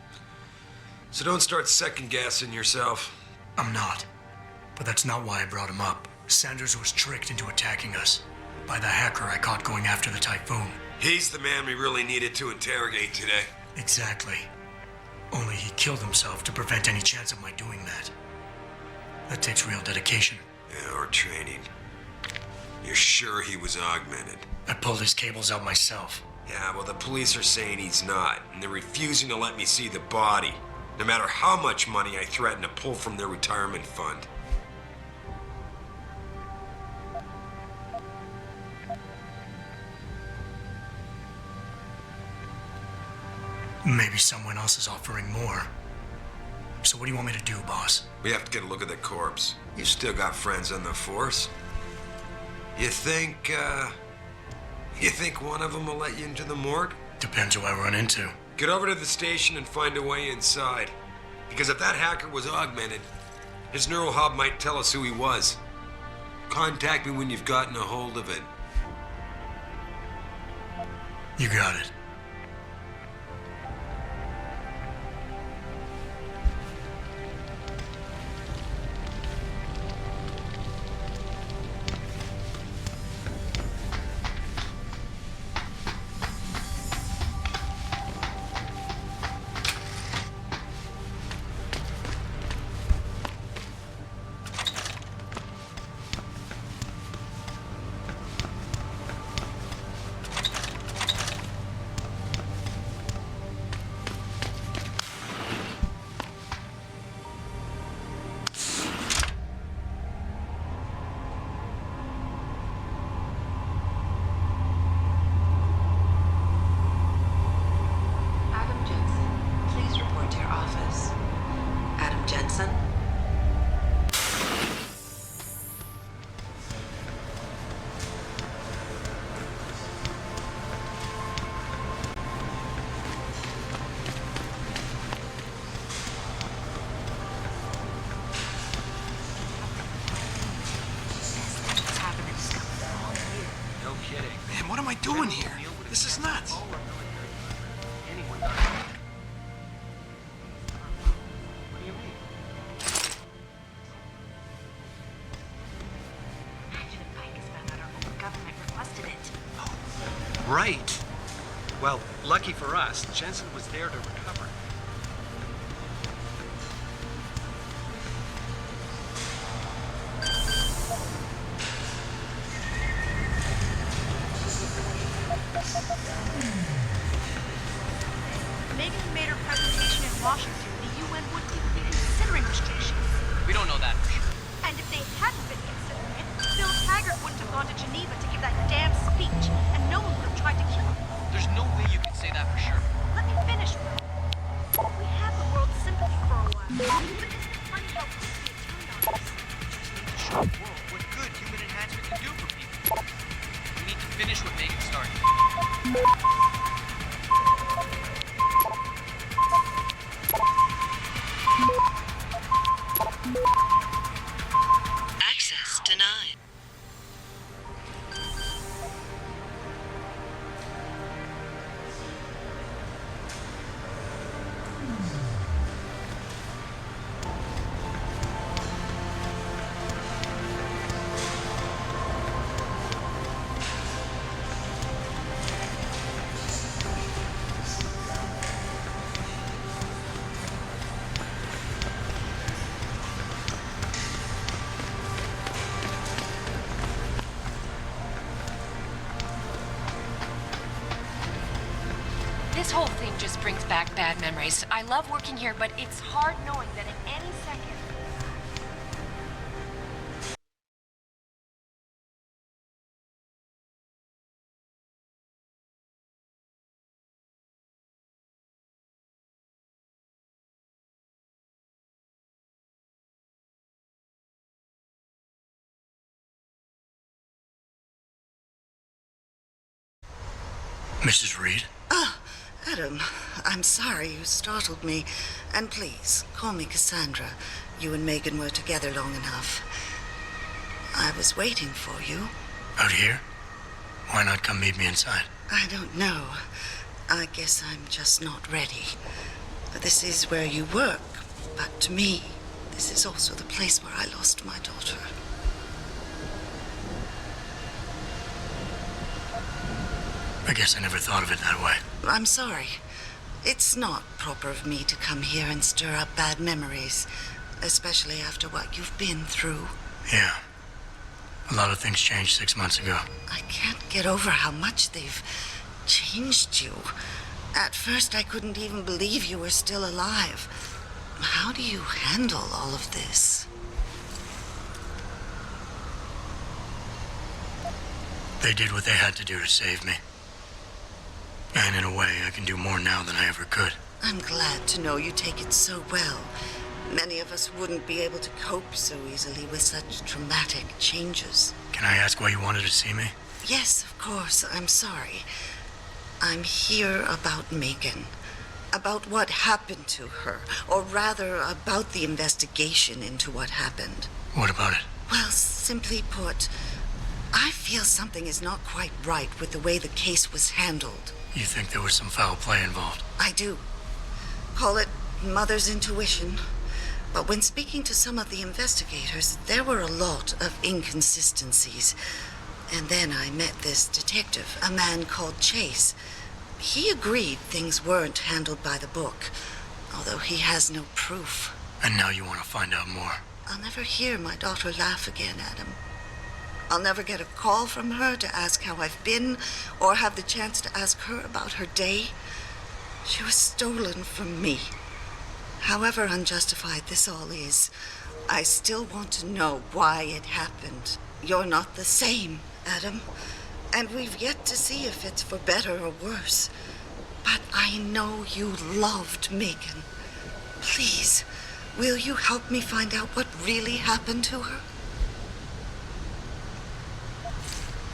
So don't start second-guessing yourself. I'm not. But that's not why I brought him up. Sanders was tricked into attacking us by the hacker I caught going after the Typhoon. He's the man we really needed to interrogate today. Exactly. Only he killed himself to prevent any chance of my doing that. That takes real dedication. Yeah, or training. You're sure he was augmented? I pulled his cables out myself. Yeah, well, the police are saying he's not, and they're refusing to let me see the body, no matter how much money I threaten to pull from their retirement fund. Maybe someone else is offering more. So what do you want me to do, boss? We have to get a look at the corpse. You still got friends on the force. You think one of them will let you into the morgue? Depends who I run into. Get over to the station and find a way inside. Because if that hacker was augmented, his neural hub might tell us who he was. Contact me when you've gotten a hold of it. You got it. kidding. Man, what am I doing here? This is nuts. Anyone does it. What do you mean? Imagine if Pike has found out our own government requested it. Right. Well, lucky for us, Jensen was there to recover. Megan made her presentation in Washington. The UN wouldn't even be considering restrictions. We don't know that for sure. And if they hadn't been considering it, Bill Taggart wouldn't have gone to Geneva to give that damn speech, and no one would have tried to kill him. There's no way you can say that for sure. Let me finish. We had the world's sympathy for a while. But isn't it funny how quickly it turned on us? Just need to show the world what good human enhancement can do for people. We need to finish what Megan started. Access denied. This whole thing just brings back bad memories. I love working here, but it's hard knowing that at any second... Mrs. Reed? Adam, I'm sorry you startled me. And please, call me Cassandra. You and Megan were together long enough. I was waiting for you. Out here? Why not come meet me inside? I don't know. I guess I'm just not ready. This is where you work, but to me, this is also the place where I lost my daughter. I guess I never thought of it that way. I'm sorry. It's not proper of me to come here and stir up bad memories, especially after what you've been through. Yeah. A lot of things changed 6 months ago. I can't get over how much they've changed you. At first, I couldn't even believe you were still alive. How do you handle all of this? They did what they had to do to save me. And in a way, I can do more now than I ever could. I'm glad to know you take it so well. Many of us wouldn't be able to cope so easily with such traumatic changes. Can I ask why you wanted to see me? Yes, of course. I'm sorry. I'm here about Megan. About what happened to her. Or rather, about the investigation into what happened. What about it? Well, simply put, I feel something is not quite right with the way the case was handled. You think there was some foul play involved? I do. Call it mother's intuition. But when speaking to some of the investigators, there were a lot of inconsistencies. And then I met this detective, a man called Chase. He agreed things weren't handled by the book, although he has no proof. And now you want to find out more? I'll never hear my daughter laugh again, Adam. I'll never get a call from her to ask how I've been, or have the chance to ask her about her day. She was stolen from me. However unjustified this all is, I still want to know why it happened. You're not the same, Adam, and we've yet to see if it's for better or worse. But I know you loved Megan. Please, will you help me find out what really happened to her?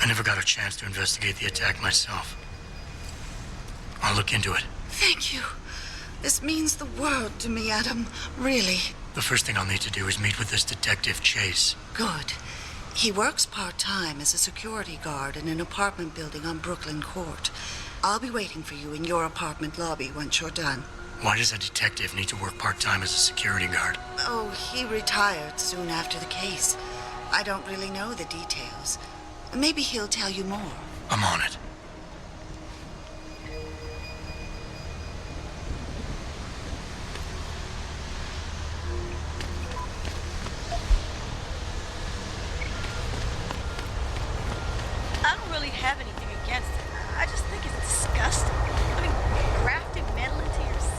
I never got a chance to investigate the attack myself. I'll look into it. Thank you. This means the world to me, Adam. Really. The first thing I'll need to do is meet with this detective, Chase. Good. He works part-time as a security guard in an apartment building on Brooklyn Court. I'll be waiting for you in your apartment lobby once you're done. Why does a detective need to work part-time as a security guard? Oh, he retired soon after the case. I don't really know the details. Maybe he'll tell you more. I'm on it. I don't really have anything against it. I just think it's disgusting. I mean, grafting metal into your skin.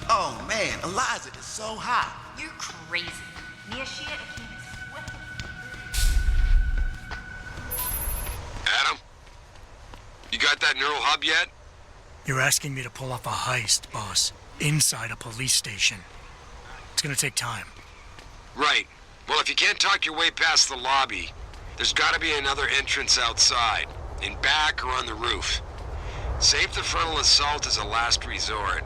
Oh man, Eliza is so hot. You're crazy. Adam? You got that neural hub yet? You're asking me to pull off a heist, boss, inside a police station. It's gonna take time. Right. Well, if you can't talk your way past the lobby, there's gotta be another entrance outside, in back or on the roof. Save the frontal assault as a last resort.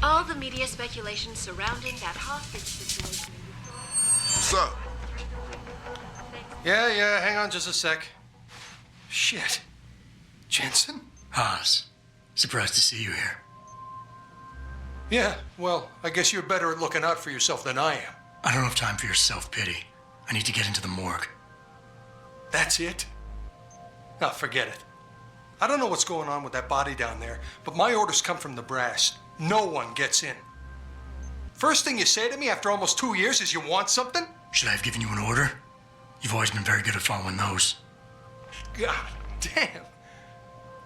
All the media speculation surrounding that hostage situation. What's up? Yeah, hang on just a sec. Shit. Jensen? Haas, surprised to see you here. Yeah, well, I guess you're better at looking out for yourself than I am. I don't have time for your self-pity. I need to get into the morgue. That's it? No, forget it. I don't know what's going on with that body down there, but my orders come from the brass. No one gets in. First thing you say to me after almost 2 years is you want something? Should I have given you an order? You've always been very good at following those. God damn.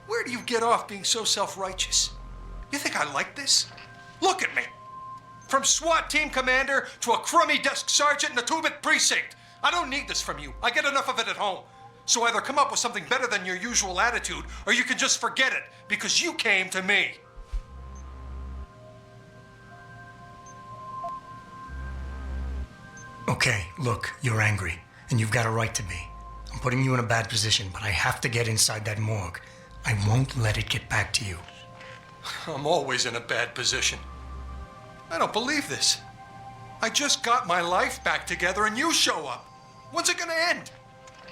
Where do you get off being so self-righteous? You think I like this? Look at me. From SWAT team commander to a crummy desk sergeant in the 2-bit precinct. I don't need this from you. I get enough of it at home. So either come up with something better than your usual attitude, or you can just forget it, because you came to me. Okay, look, you're angry, and you've got a right to be. I'm putting you in a bad position, but I have to get inside that morgue. I won't let it get back to you. I'm always in a bad position. I don't believe this. I just got my life back together and you show up. When's it gonna end?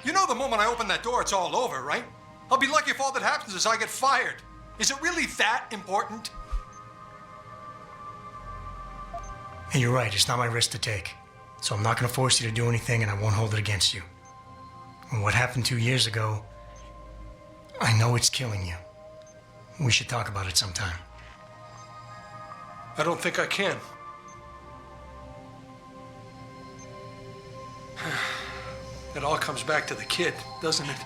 You know the moment I open that door, it's all over, right? I'll be lucky if all that happens is I get fired. Is it really that important? And you're right, it's not my risk to take. So I'm not gonna force you to do anything, and I won't hold it against you. And what happened 2 years ago, I know it's killing you. We should talk about it sometime. I don't think I can. It all comes back to the kid, doesn't it?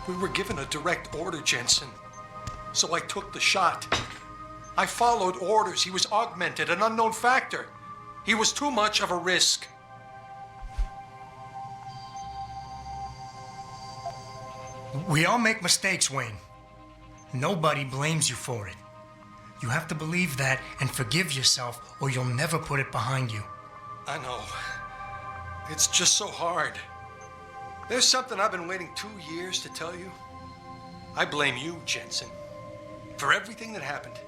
We were given a direct order, Jensen. So I took the shot. I followed orders. He was augmented, an unknown factor. He was too much of a risk. We all make mistakes, Wayne. Nobody blames you for it. You have to believe that and forgive yourself, or you'll never put it behind you. I know. It's just so hard. There's something I've been waiting 2 years to tell you. I blame you, Jensen, for everything that happened.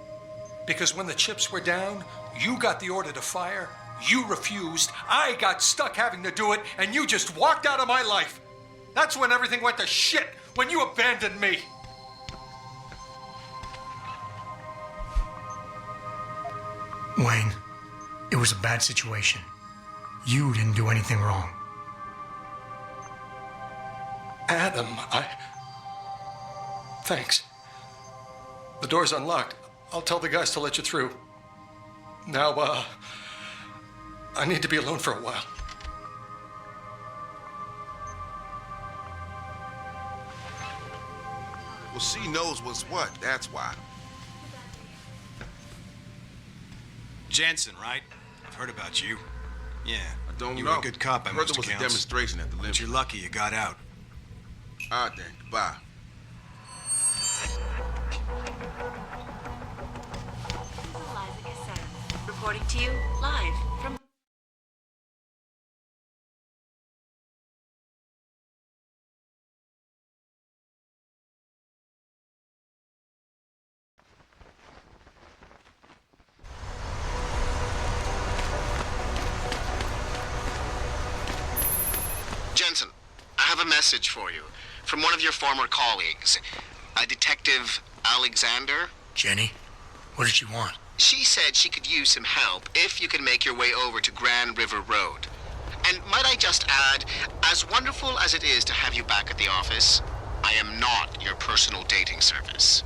Because when the chips were down, you got the order to fire, you refused, I got stuck having to do it, and you just walked out of my life. That's when everything went to shit, when you abandoned me. Wayne, it was a bad situation. You didn't do anything wrong. Adam, Thanks. The door's unlocked. I'll tell the guys to let you through. Now, I need to be alone for a while. Well, she knows what's what, that's why. Jensen, right? I've heard about you. Yeah. I don't you know. You were a good cop, I I heard most there was accounts. a demonstration at the limit. But you're lucky you got out. All right, then. Goodbye. Reporting to you live from... Jensen, I have a message for you from one of your former colleagues, a Detective Alexander. Jenny, what did she want? She said she could use some help if you can make your way over to Grand River Road. And might I just add, as wonderful as it is to have you back at the office, I am not your personal dating service.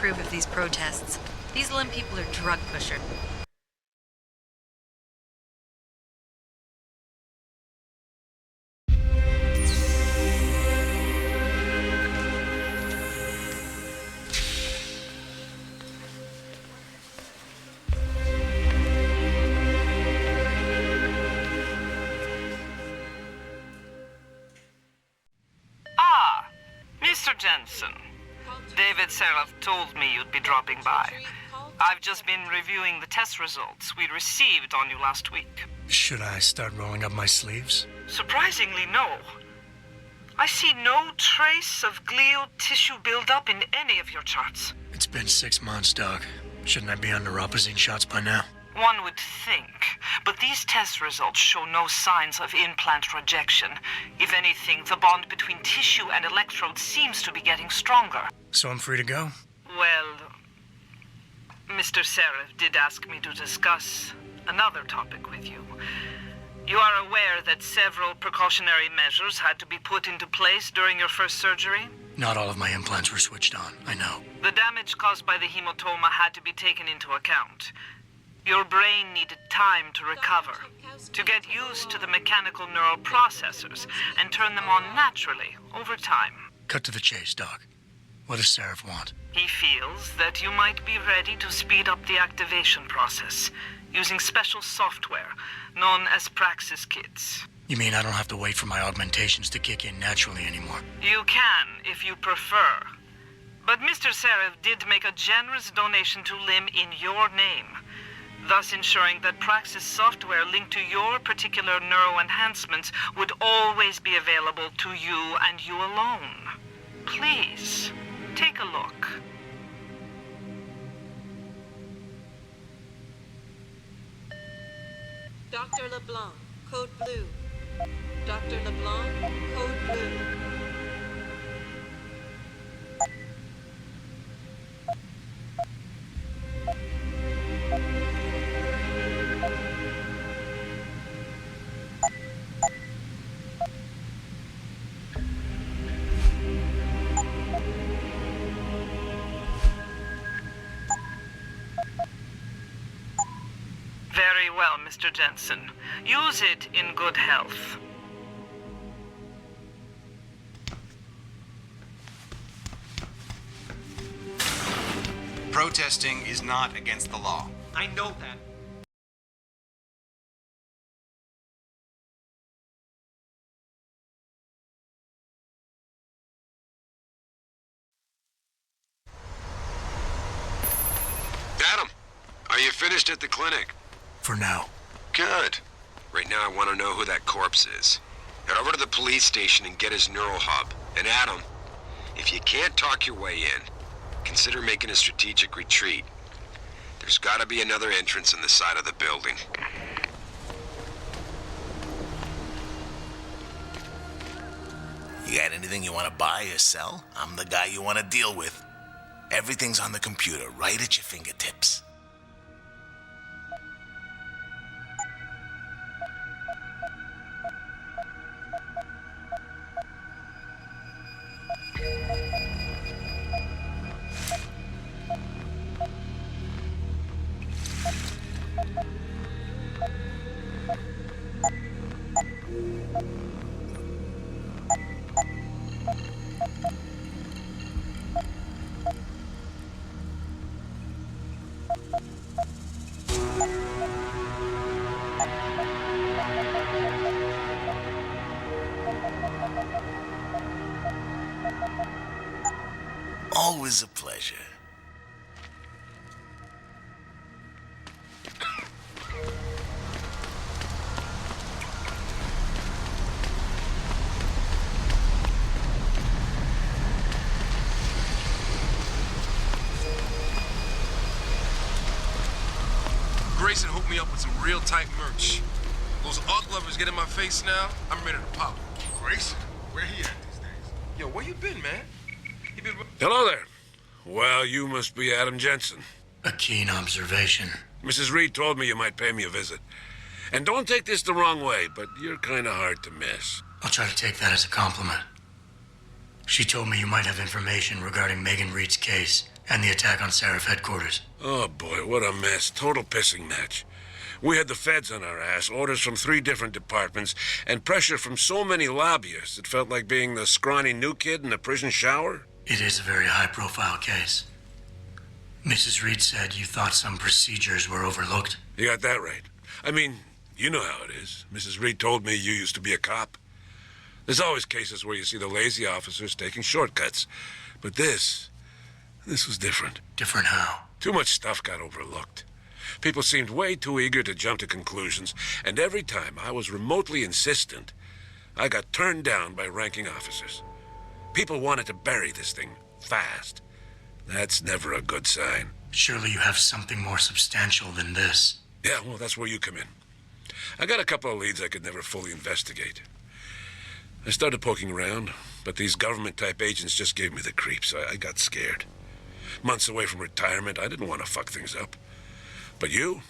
Of these protests. These Lim people are drug pushers. Ah, Mr. Jensen. David Seraph told me you'd be dropping by. I've just been reviewing the test results we received on you last week. Should I start rolling up my sleeves? Surprisingly, no. I see no trace of glial tissue buildup in any of your charts. It's been 6 months, Doc. Shouldn't I be on neuropozyne shots by now? One would think, but these test results show no signs of implant rejection. If anything, the bond between tissue and electrodes seems to be getting stronger. So I'm free to go? Well, Mr. Seraph did ask me to discuss another topic with you. You are aware that several precautionary measures had to be put into place during your first surgery? Not all of my implants were switched on, I know. The damage caused by the hematoma had to be taken into account. Your brain needed time to recover, to get used to the mechanical neural processors and turn them on naturally over time. Cut to the chase, Doc. What does Seraph want? He feels that you might be ready to speed up the activation process using special software known as Praxis kits. You mean I don't have to wait for my augmentations to kick in naturally anymore? You can, if you prefer. But Mr. Seraph did make a generous donation to Lim in your name, thus ensuring that Praxis software linked to your particular neuro enhancements would always be available to you and you alone. Please, take a look. Dr. LeBlanc, code blue. Dr. LeBlanc, code blue. well, Mr. Jensen. Use it in good health. Protesting is not against the law. I know that. Adam, are you finished at the clinic? For now. Good. Right now I want to know who that corpse is. Head over to the police station and get his neural hub. And Adam, if you can't talk your way in, consider making a strategic retreat. There's got to be another entrance in the side of the building. You got anything you want to buy or sell? I'm the guy you want to deal with. Everything's on the computer, right at your fingertips. Always a pleasure. Grayson hooked me up with some real tight merch. Those art lovers get in my face now, I'm ready to pop. Grayson? Where he at these days? Yo, where you been, man? Hello there. Well, you must be Adam Jensen. A keen observation. Mrs. Reed told me you might pay me a visit. And don't take this the wrong way, but you're kind of hard to miss. I'll try to take that as a compliment. She told me you might have information regarding Megan Reed's case and the attack on Seraph headquarters. Oh boy, what a mess. Total pissing match. We had the feds on our ass, orders from 3 different departments, and pressure from so many lobbyists it felt like being the scrawny new kid in the prison shower. It is a very high-profile case. Mrs. Reed said you thought some procedures were overlooked. You got that right. I mean, you know how it is. Mrs. Reed told me you used to be a cop. There's always cases where you see the lazy officers taking shortcuts. But this was different. Different how? Too much stuff got overlooked. People seemed way too eager to jump to conclusions, and every time I was remotely insistent, I got turned down by ranking officers. People wanted to bury this thing fast. That's never a good sign. Surely you have something more substantial than this. Yeah, well, that's where you come in. I got a couple of leads I could never fully investigate. I started poking around, but these government-type agents just gave me the creeps. I got scared. Months away from retirement, I didn't want to fuck things up. But you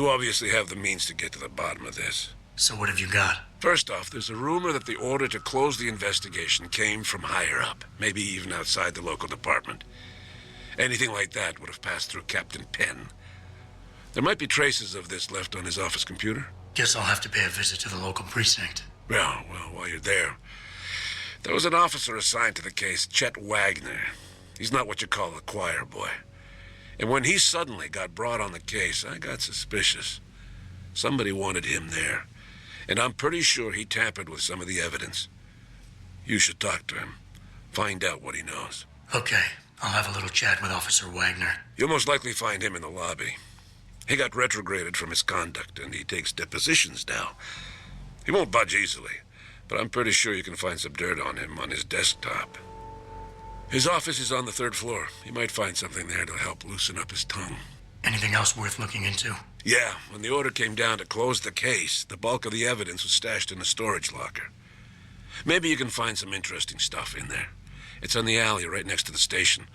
obviously have the means to get to the bottom of this. So what have you got? First off, there's a rumor that the order to close the investigation came from higher up, maybe even outside the local department. Anything like that would have passed through Captain Penn. There might be traces of this left on his office computer. Guess I'll have to pay a visit to the local precinct. Well, while you're there, there was an officer assigned to the case, Chet Wagner. He's not what you call a choir boy. And when he suddenly got brought on the case, I got suspicious. Somebody wanted him there. And I'm pretty sure he tampered with some of the evidence. You should talk to him. Find out what he knows. Okay, I'll have a little chat with Officer Wagner. You'll most likely find him in the lobby. He got retrograded from his conduct, and he takes depositions now. He won't budge easily, but I'm pretty sure you can find some dirt on him on his desktop. His office is on the 3rd floor. You might find something there to help loosen up his tongue. Anything else worth looking into? Yeah, when the order came down to close the case, the bulk of the evidence was stashed in a storage locker. Maybe you can find some interesting stuff in there. It's on the alley right next to the station.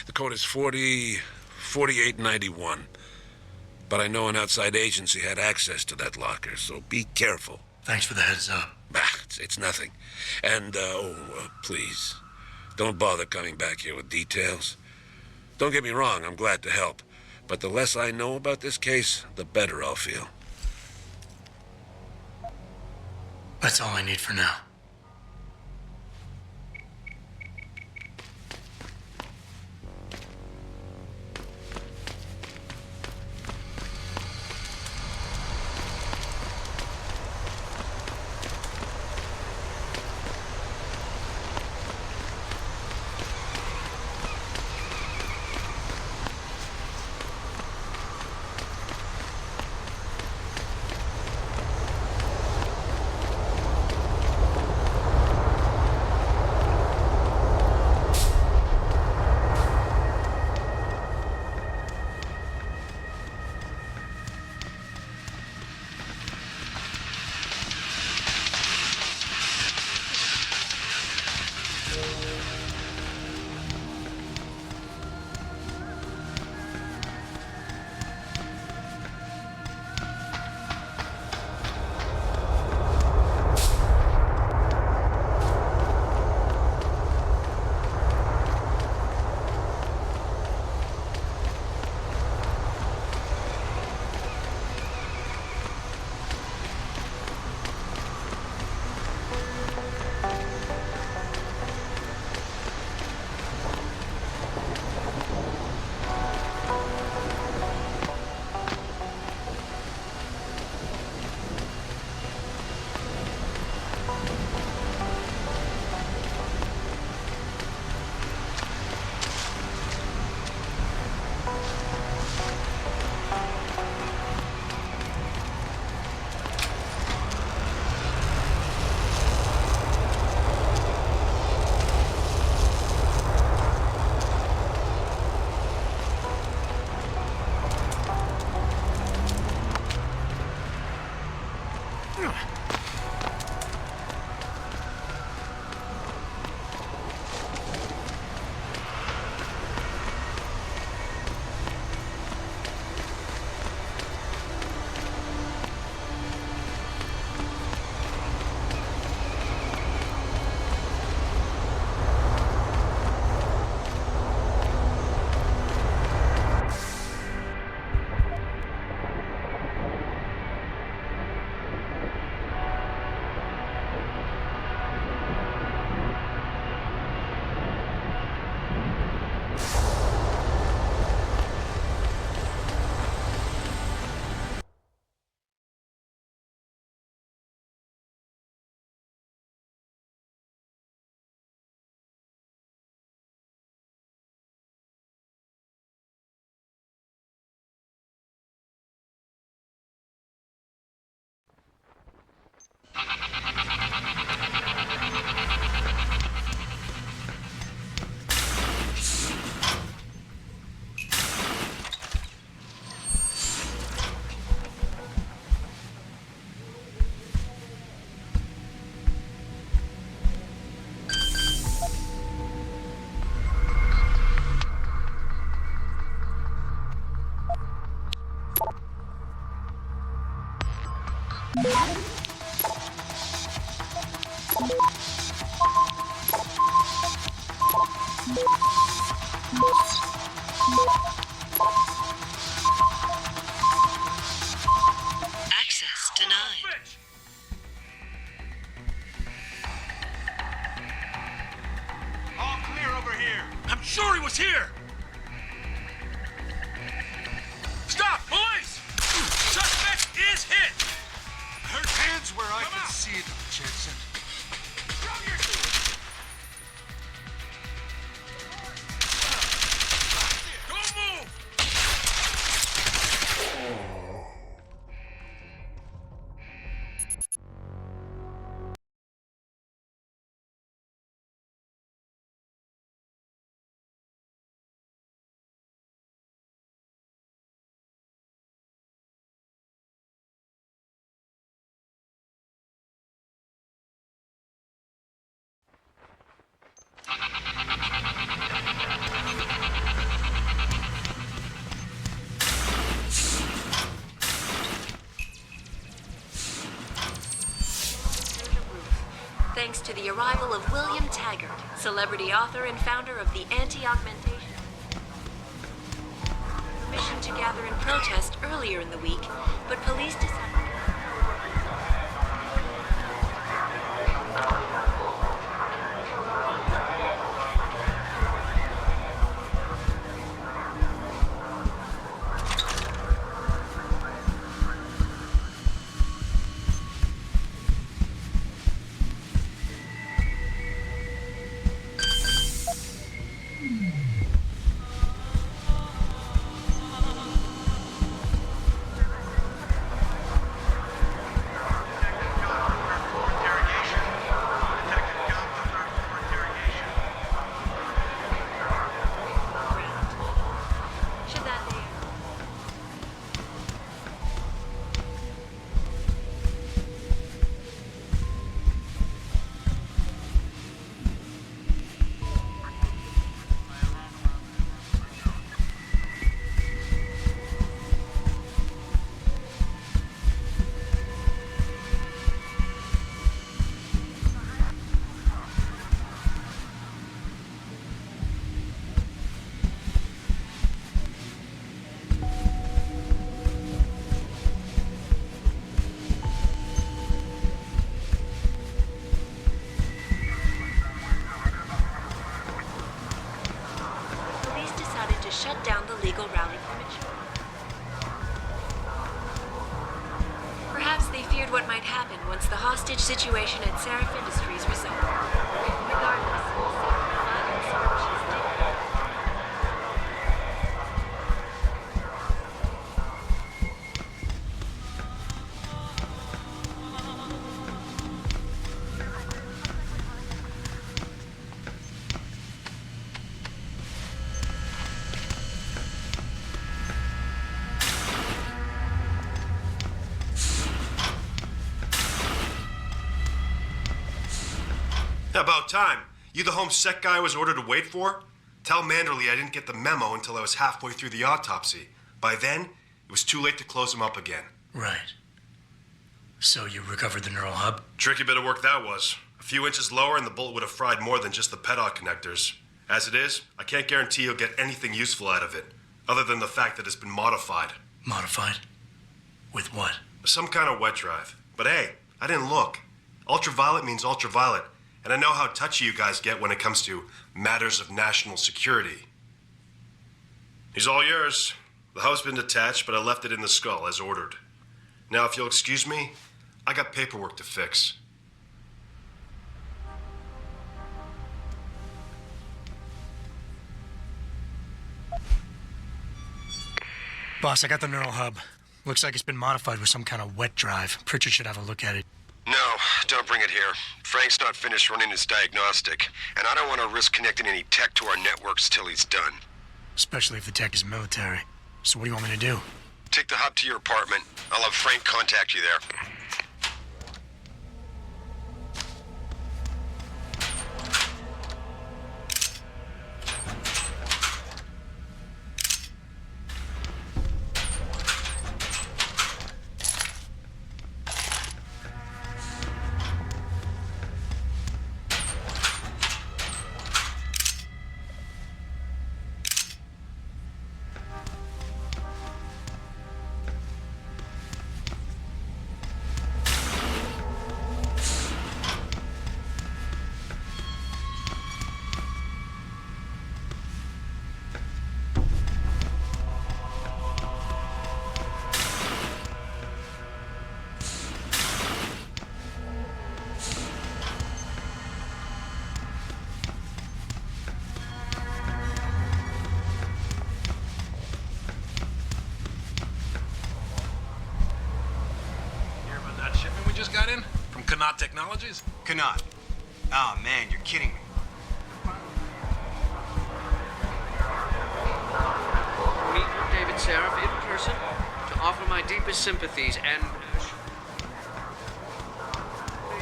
The code is 4891. But I know an outside agency had access to that locker, so be careful. Thanks for the heads up. It's nothing. And, please, don't bother coming back here with details. Don't get me wrong, I'm glad to help. But the less I know about this case, the better I'll feel. That's all I need for now. Access denied. All clear over here. I'm sure he was here! Stop, boys! Suspect is hit! Her hands where I can see them, Jensen. Don't move! Thanks to the arrival of William Taggart, celebrity author and founder of the Anti-Augmentation. Permission to gather in protest earlier in the week, but police decided... shut down the legal rally prematurely. Perhaps they feared what might happen once the hostage situation at Seraph Industries resolved. Regardless, About time. You the home sec guy I was ordered to wait for? Tell Manderley I didn't get the memo until I was halfway through the autopsy. By then, it was too late to close him up again. Right. So you recovered the neural hub? Tricky bit of work that was. A few inches lower and the bullet would have fried more than just the pedal connectors. As it is, I can't guarantee you'll get anything useful out of it, other than the fact that it's been modified. Modified? With what? Some kind of wet drive. But hey, I didn't look. Ultraviolet means ultraviolet. And I know how touchy you guys get when it comes to matters of national security. He's all yours. The hub's been detached, but I left it in the skull as ordered. Now, if you'll excuse me, I got paperwork to fix. Boss, I got the neural hub. Looks like it's been modified with some kind of wet drive. Pritchard should have a look at it. No, don't bring it here. Frank's not finished running his diagnostic, and I don't want to risk connecting any tech to our networks till he's done. Especially if the tech is military. So what do you want me to do? Take the hub to your apartment. I'll have Frank contact you there. Got in? From Connaught Technologies? Connaught. Oh, man, you're kidding me. Meet David Seraph in person to offer my deepest sympathies and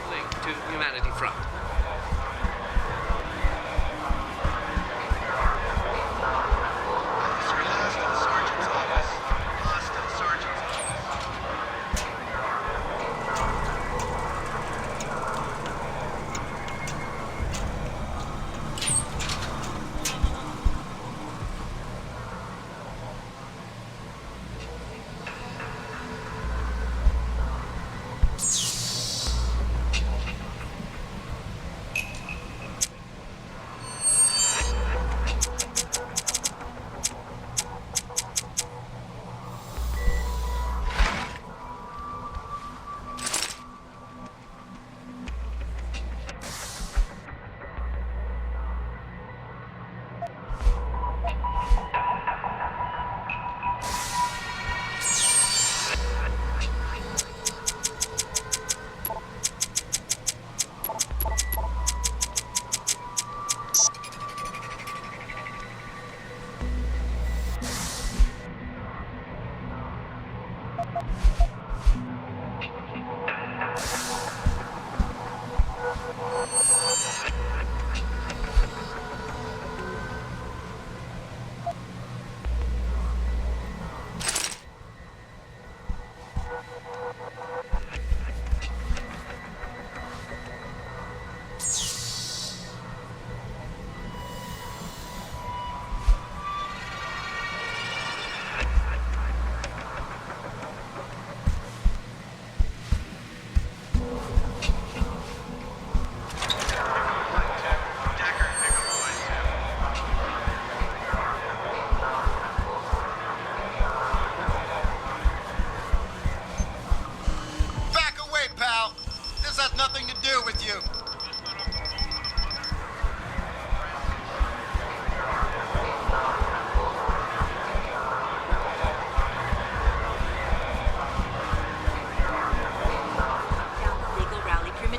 link to Humanity Front.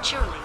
prematurely. And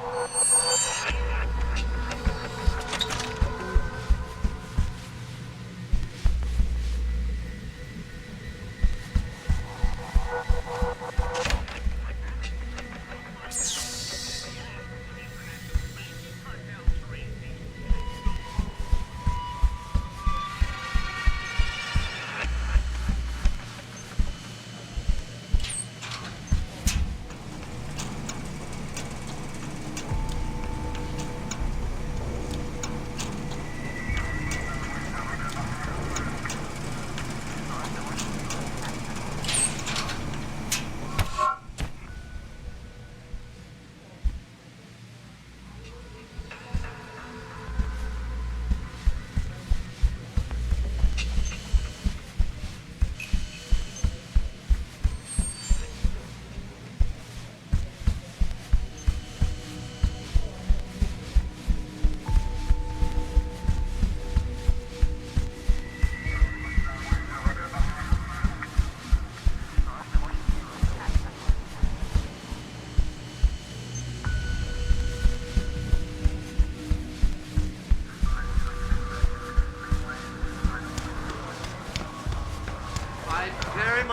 Code?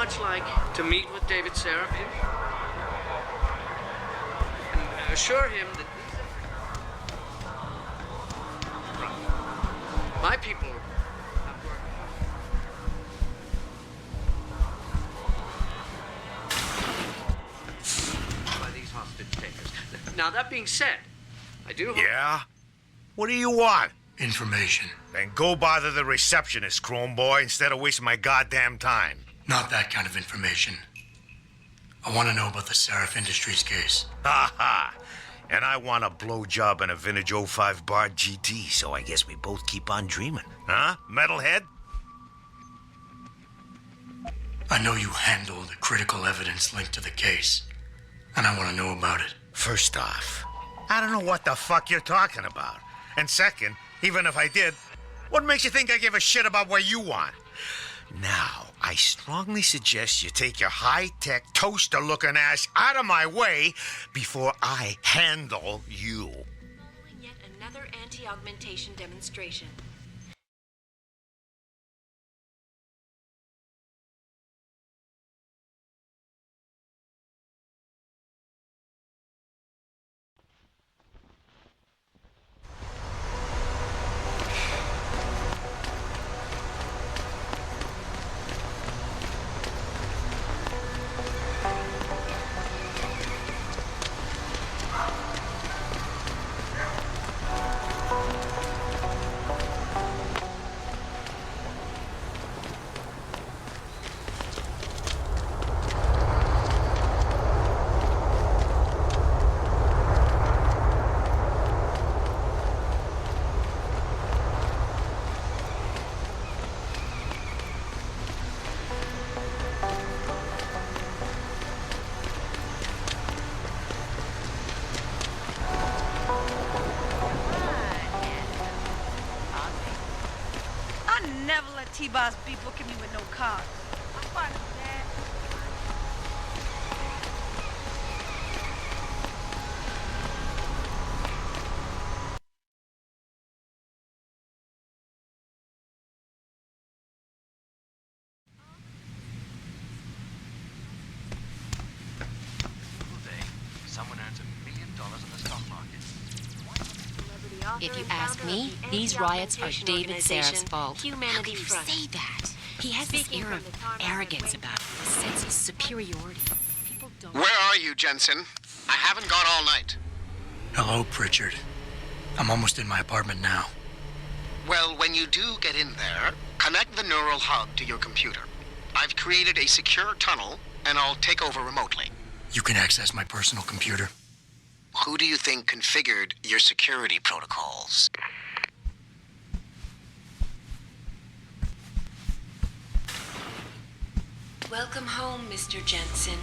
much like to meet with David Seraphin and assure him that my people have worked by these hostage takers. Now, that being said, I do hope... Yeah? What do you want? Information. Then go bother the receptionist, Chrome Boy, instead of wasting my goddamn time. Not that kind of information. I want to know about the Seraph Industries case. Ha ha! And I want a blowjob and a vintage 05 Bard GT, so I guess we both keep on dreaming. Huh, metalhead? I know you handled the critical evidence linked to the case, and I want to know about it. First off, I don't know what the fuck you're talking about. And second, even if I did, what makes you think I give a shit about what you want? Now, I strongly suggest you take your high-tech, toaster-looking ass out of my way before I handle you. Following yet another anti-augmentation demonstration. I never let T-Boss be booking me with no card. I'm fine with that. Someone earns $1 million on the stock market. If you ask me, these riots are David Seraph's fault. How can you say that? He has this air of arrogance about him, a sense of superiority. People don't... Where are you, Jensen? I haven't gone all night. Hello, Pritchard. I'm almost in my apartment now. Well, when you do get in there, connect the neural hub to your computer. I've created a secure tunnel, and I'll take over remotely. You can access my personal computer. Who do you think configured your security protocols? Welcome home, Mr. Jensen.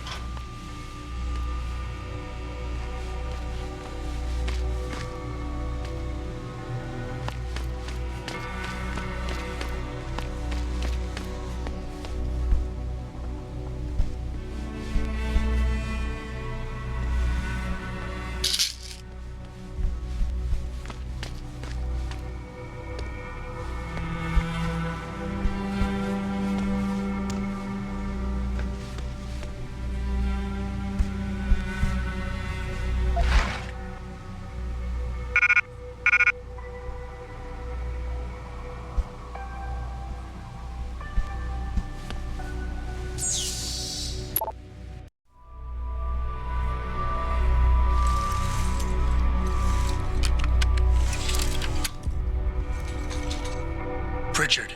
Pritchard,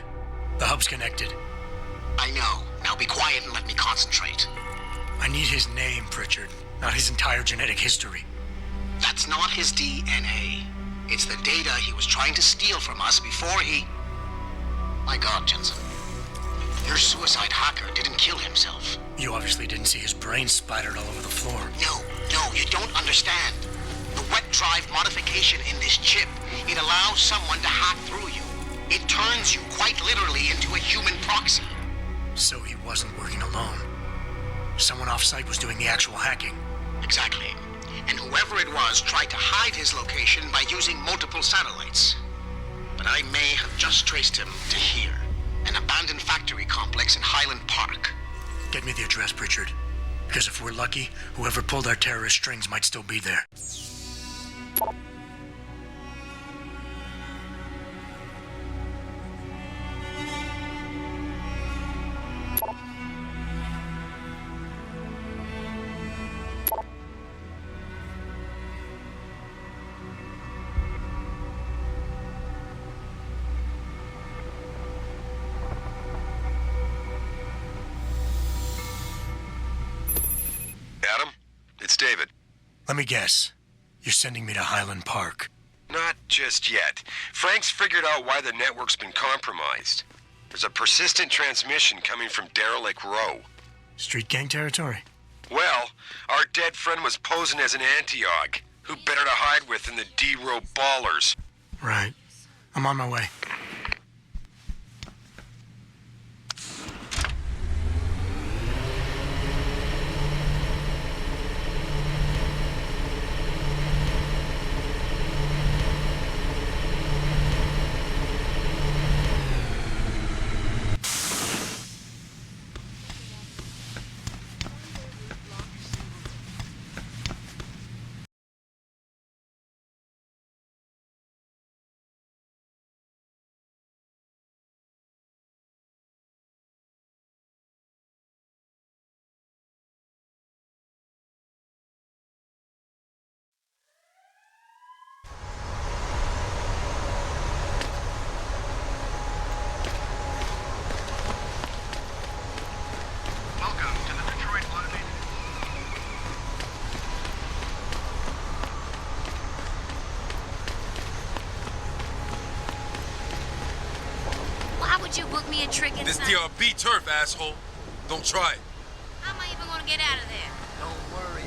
the hub's connected. I know. Now be quiet and let me concentrate. I need his name, Pritchard, not his entire genetic history. That's not his DNA. It's the data he was trying to steal from us before he... My God, Jensen. Your suicide hacker didn't kill himself. You obviously didn't see his brain splattered all over the floor. No, you don't understand. The wet drive modification in this chip, it allows someone to hack through you. It turns you quite literally into a human proxy. So he wasn't working alone. Someone off-site was doing the actual hacking. Exactly. And whoever it was tried to hide his location by using multiple satellites. But I may have just traced him to here, an abandoned factory complex in Highland Park. Get me the address, Pritchard. Because if we're lucky, whoever pulled our terrorist strings might still be there. Adam, it's David. Let me guess. You're sending me to Highland Park. Not just yet. Frank's figured out why the network's been compromised. There's a persistent transmission coming from Derelict Row. Street gang territory? Well, our dead friend was posing as an anti-aug. Who better to hide with than the D-Row ballers? Right. I'm on my way. You book me a trick This inside? DRB turf, asshole. Don't try it. How am I even gonna get out of there? Don't worry,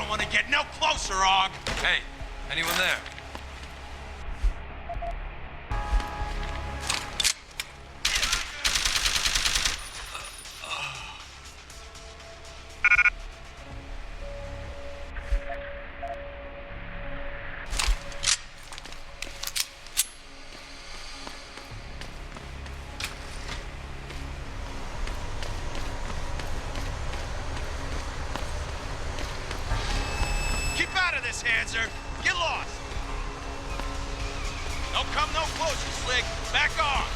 don't want to get no closer, Og. Hey, anyone there? Keep out of this, Hanser. Get lost. No come no closer, Slick. Back off.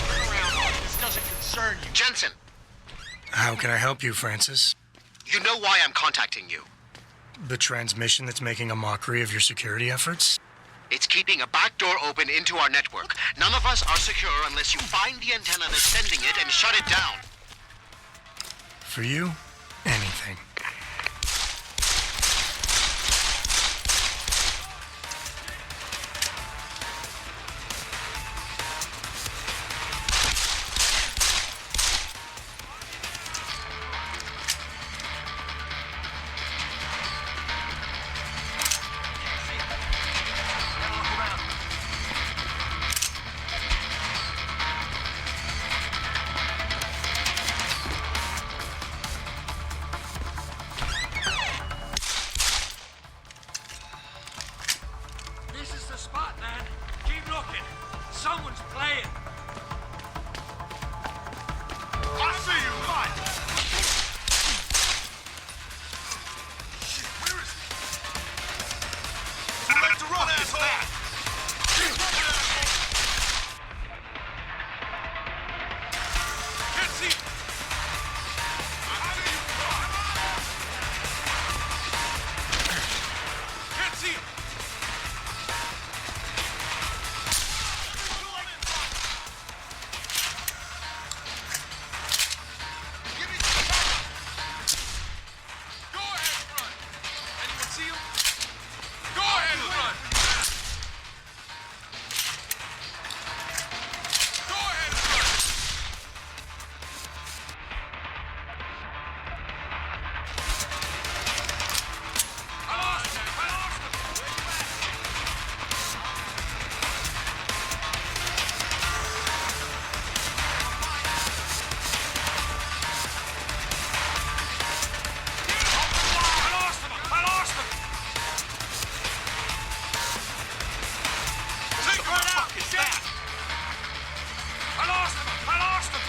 Turn around, Og. This doesn't concern you. Jensen, How can I help you, Francis? you know why I'm contacting you. The transmission that's making a mockery of your security efforts? It's keeping a back door open into our network. None of us are secure unless you find the antenna that's sending it and shut it down. For you, anything. This is the spot, man. Keep looking. Someone's playing. I see you. Come on. Shit, where is he? Back to run, asshole. Can't see him. How do you run? Can't see him. Go ahead and run. Anyone see him? Go ahead and run. Go ahead and run. I lost him. I lost him. Where you at? I lost him. I lost him. Take her out. Is that? I lost him. I lost him.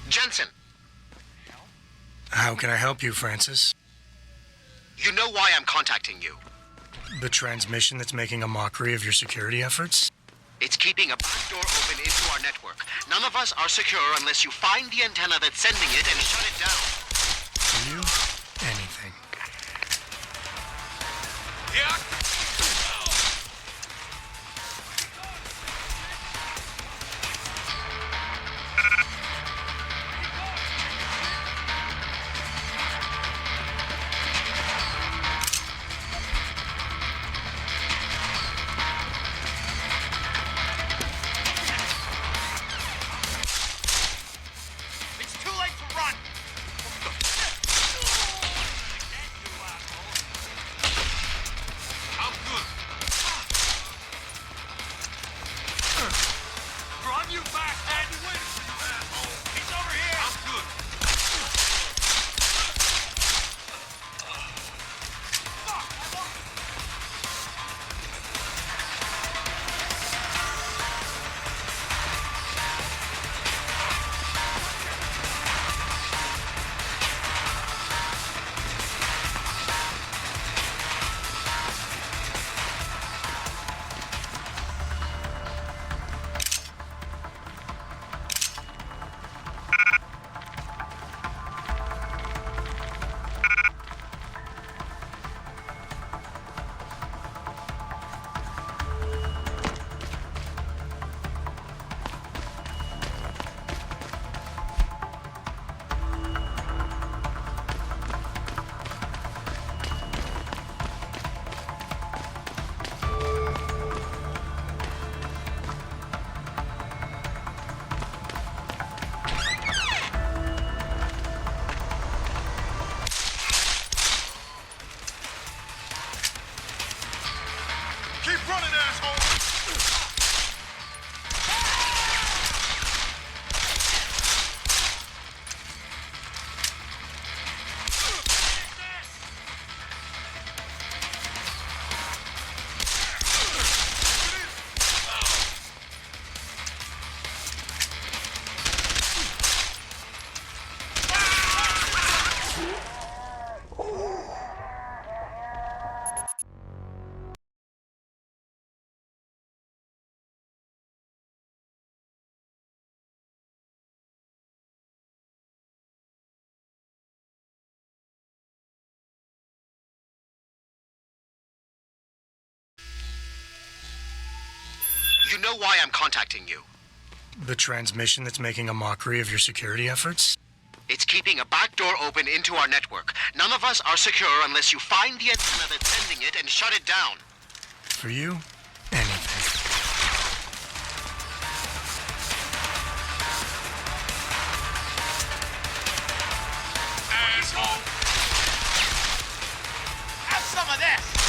Jensen, How can I help you, Francis? you know why I'm contacting you. The transmission that's making a mockery of your security efforts? It's keeping a back door open into our network. None of us are secure unless you find the antenna that's sending it and shut it down. For you, anything. Yeah. It's too late to run. You know why I'm contacting you. The transmission that's making a mockery of your security efforts? It's keeping a back door open into our network. None of us are secure unless you find the antenna that's sending it and shut it down. For you, anything. Asshole! Have some of this!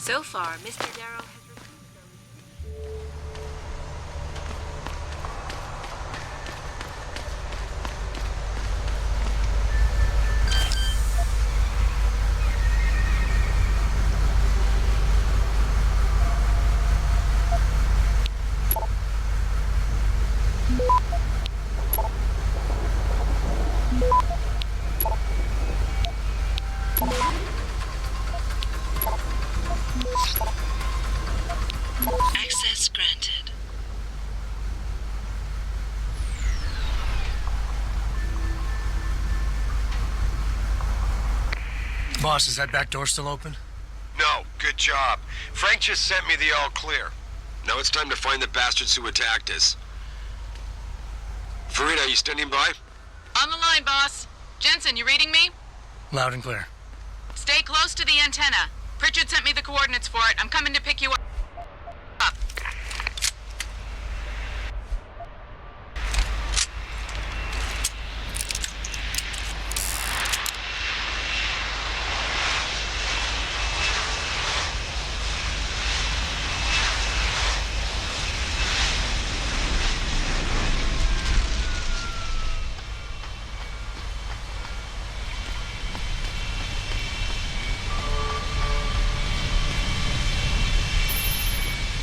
So far, Mr. Darrow has... Access granted. Boss, is that back door still open? No, good job. Frank just sent me the all clear. Now it's time to find the bastards who attacked us. Farida, you standing by? On the line, boss. Jensen, you reading me? Loud and clear. Stay close to the antenna. Pritchard sent me the coordinates for it. I'm coming to pick you up.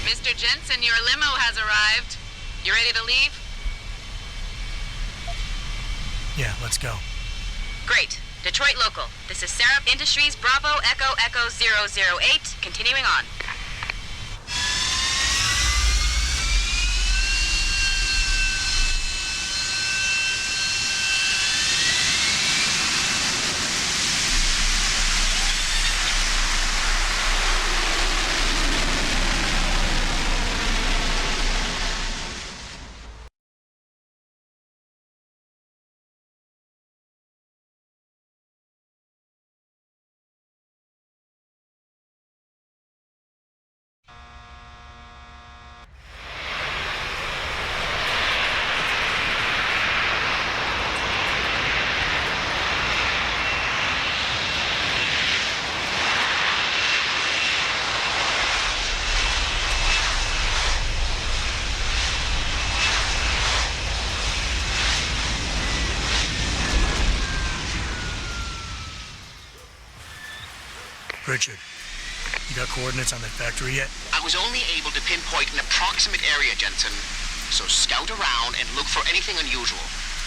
Mr. Jensen, your limo has arrived. You ready to leave? Yeah, let's go. Great. Detroit local. This is Sarah Industries Bravo Echo Echo 008. Continuing on. Richard, you got coordinates on that factory yet? I was only able to pinpoint an approximate area, Jensen. So scout around and look for anything unusual.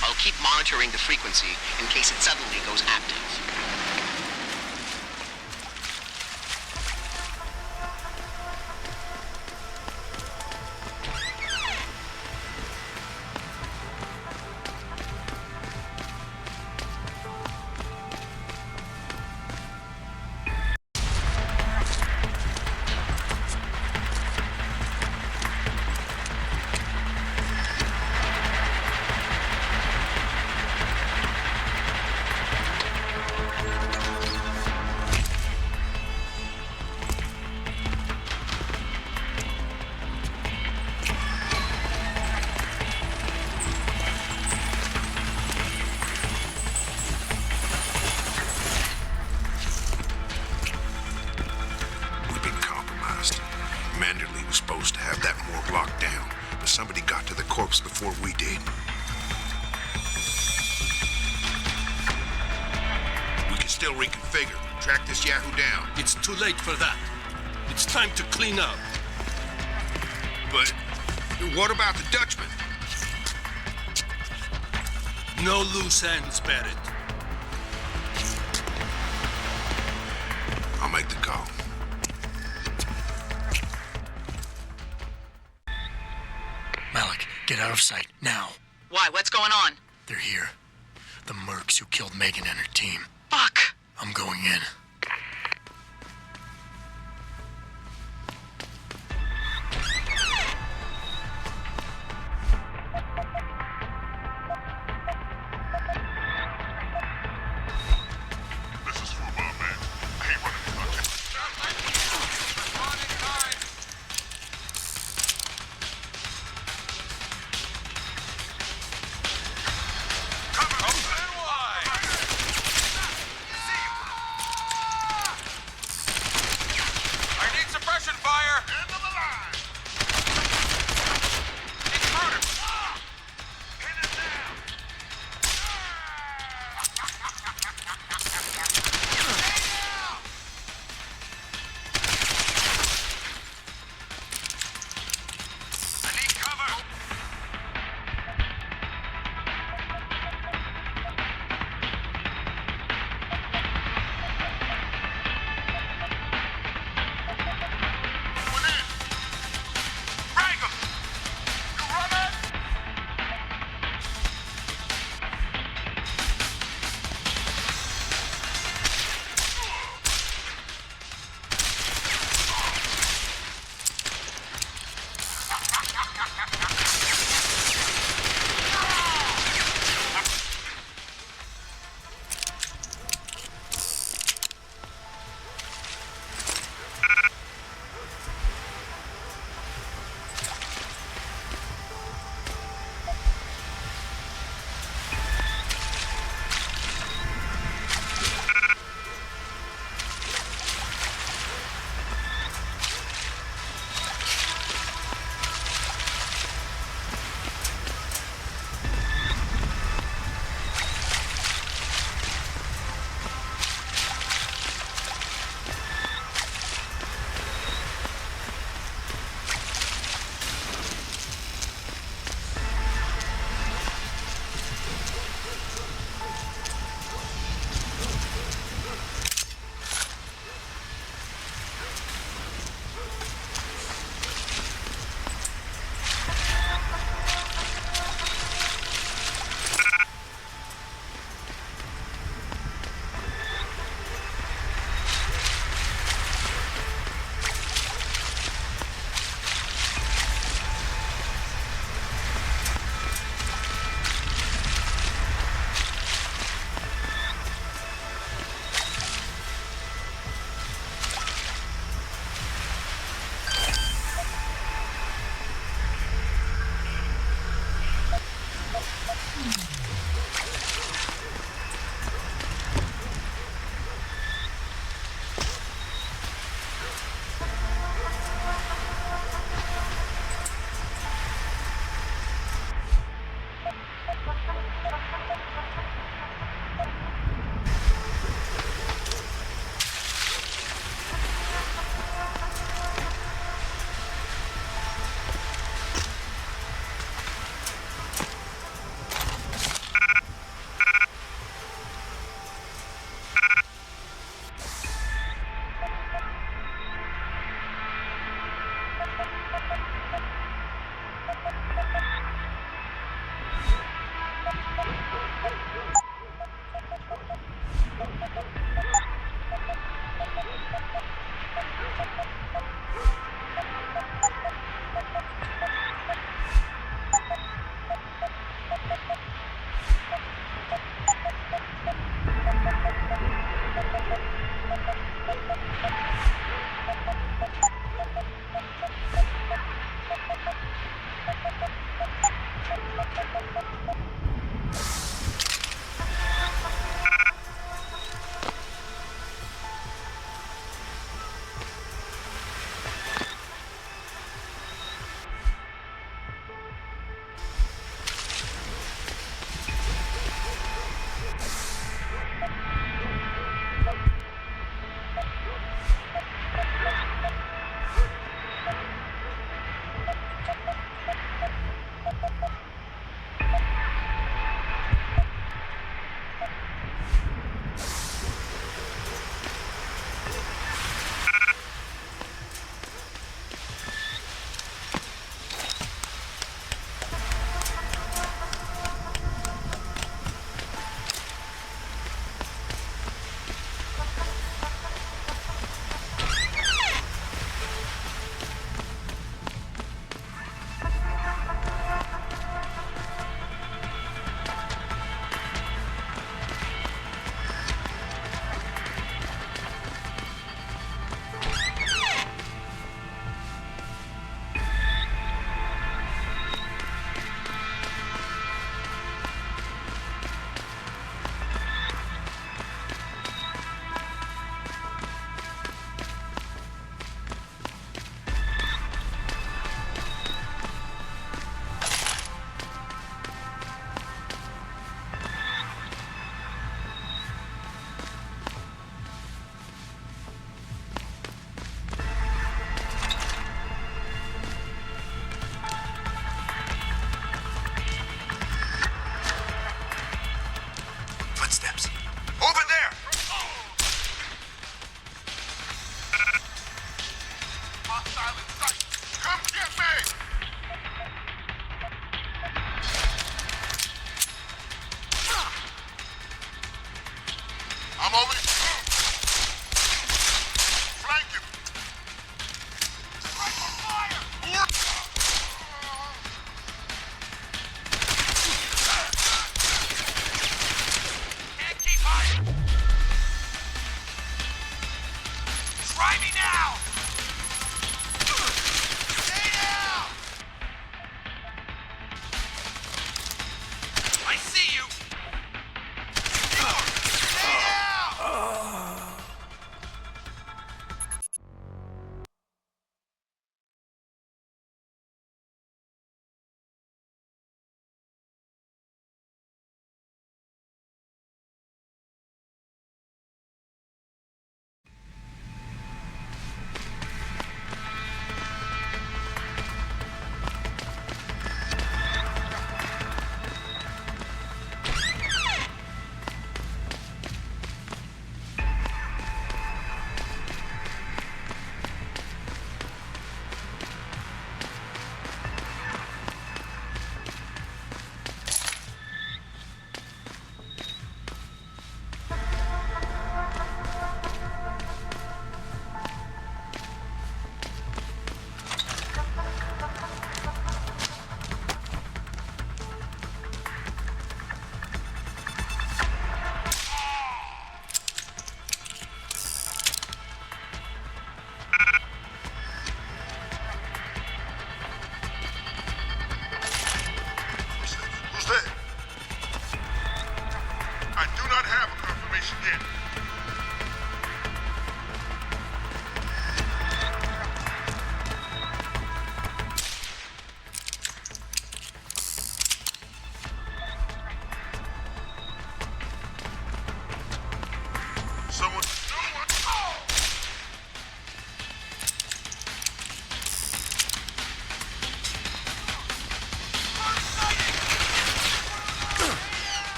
I'll keep monitoring the frequency in case it suddenly goes active. Before we did. We can still reconfigure, track this Yahoo down. It's too late for that. It's time to clean up. But what about the Dutchman? No loose ends, Barrett. I'll make the call. Malik, get out of sight, now. Why? What's going on? They're here. The mercs who killed Megan and her team. Fuck! I'm going in. This is for my man. I hate running content.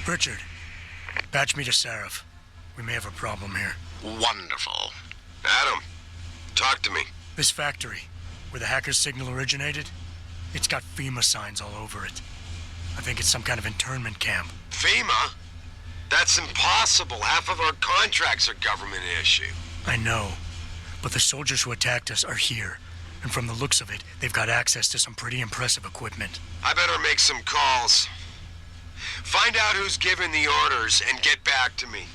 Pritchard, patch me to Seraph. We may have a problem here. Wonderful. Adam, talk to me. This factory, where the hacker's signal originated, it's got FEMA signs all over it. I think it's some kind of internment camp. FEMA? That's impossible. Half of our contracts are government issue. I know, but the soldiers who attacked us are here. And from the looks of it, they've got access to some pretty impressive equipment. I better make some calls. Find out who's giving the orders and get back to me.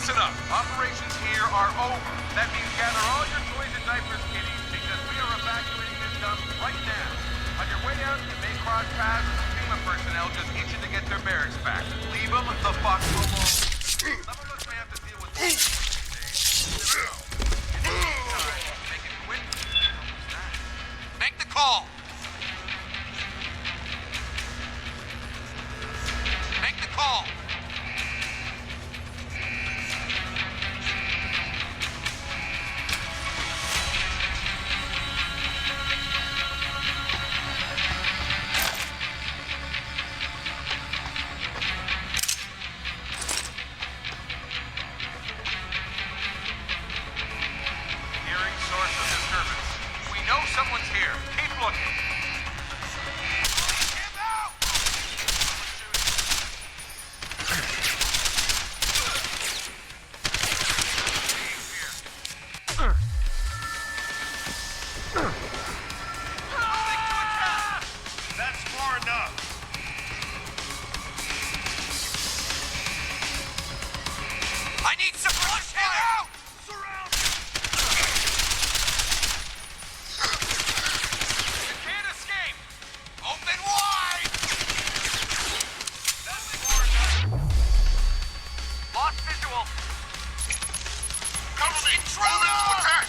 Listen up. Operations here are over. That means gather all your toys and diapers, kiddies, because we are evacuating this dump right now. On your way out, you may cross paths with the FEMA personnel just itching to get their barracks back. Leave them the fuck alone. Some of us may have to deal with this. Make it quick. Make the call. Make the call. Someone's here. Keep looking. That's far enough. I need some brush out! Surround! You can't escape! Open wide! That's far enough. Lost visual. Cover me! Move into attack!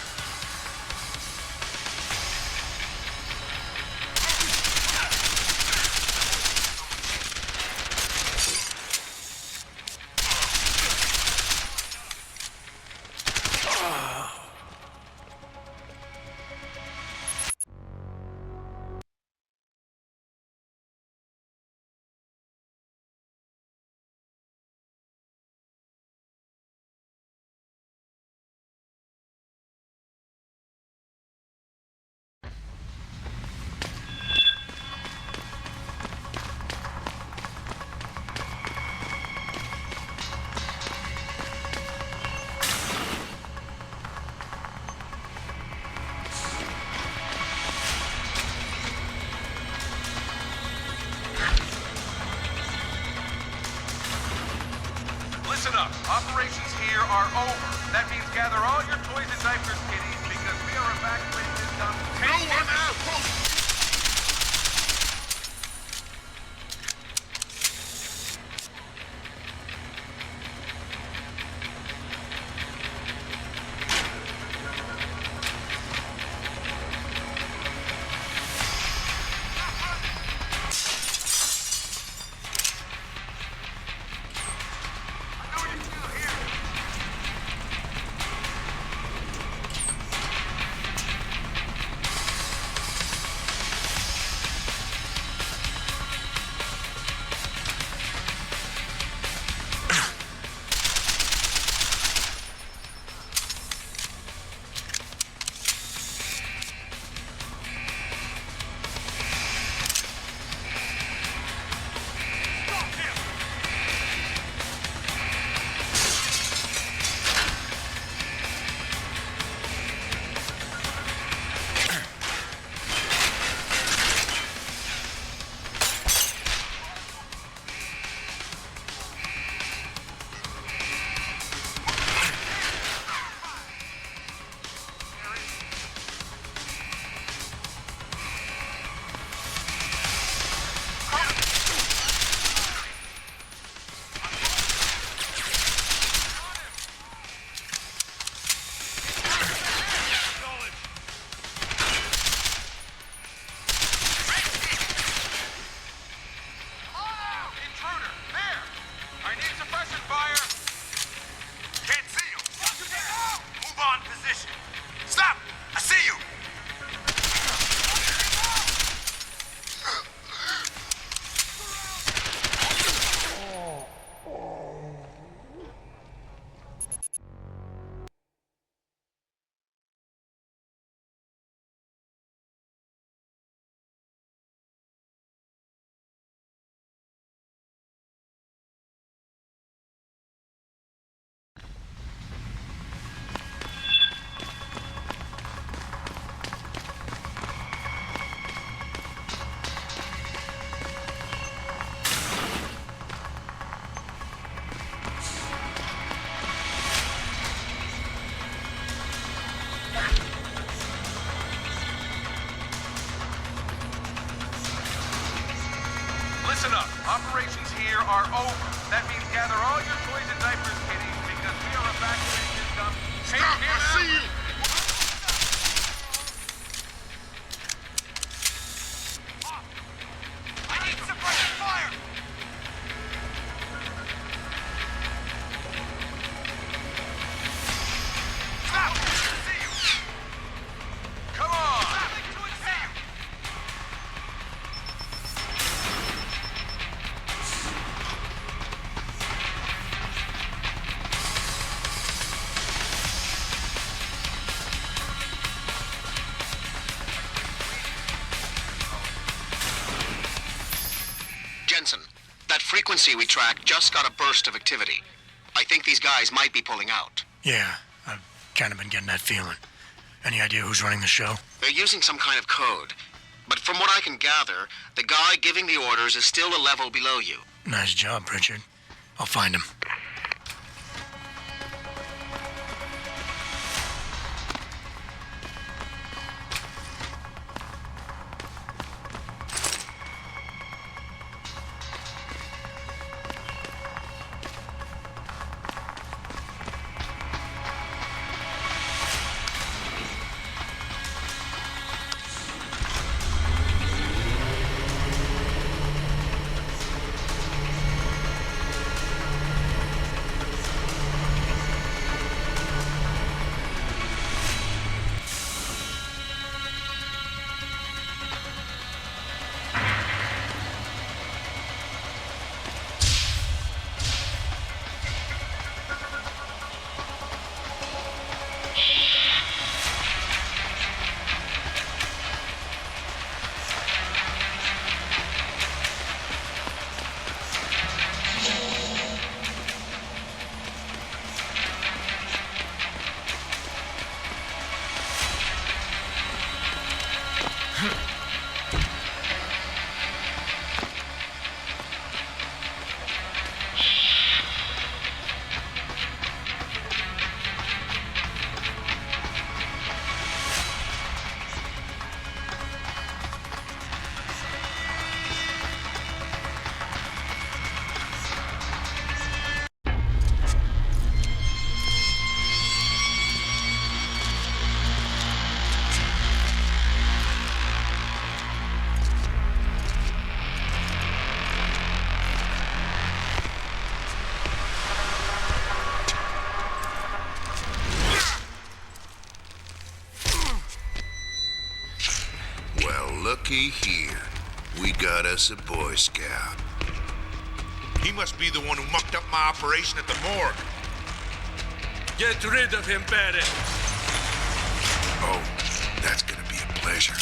Listen up. Operations here are over. That means gather all your toys and diapers, kiddies, because we are evacuating this dump. No one out! are over. That means gather all your toys and diapers, kiddies, because we are evacuating this dump. Stop! I see you! I need suppressing fire! Stop! See you! Come on! Jensen, that frequency we tracked just got a burst of activity. I think these guys might be pulling out. Yeah, I've kind of been getting that feeling. Any idea who's running the show? They're using some kind of code. But from what I can gather, the guy giving the orders is still a level below you. Nice job, Pritchard. I'll find him. Looky here. We got us a Boy Scout. He must be the one who mucked up my operation at the morgue. Get rid of him, Barry. Oh, that's gonna be a pleasure.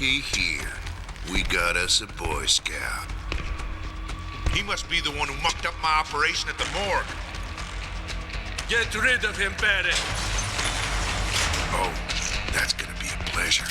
looky here. We got us a Boy Scout. He must be the one who mucked up my operation at the morgue. Get rid of him, Barrett. Oh, that's gonna be a pleasure.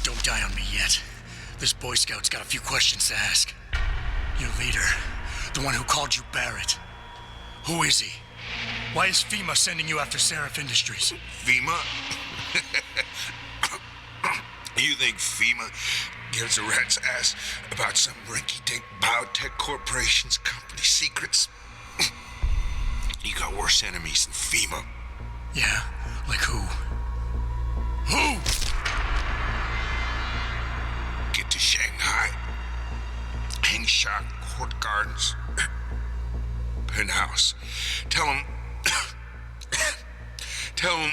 Don't die on me yet. This Boy Scout's got a few questions to ask. Your leader, the one who called you Barrett. Who is he? Why is FEMA sending you after Seraph Industries? FEMA? You think FEMA gives a rat's ass about some rinky-dink biotech corporation's company secrets? You got worse enemies than FEMA. Yeah, like who? Who? Get to Shanghai. Hang shot, Court Gardens. Penthouse. Tell him... Tell him...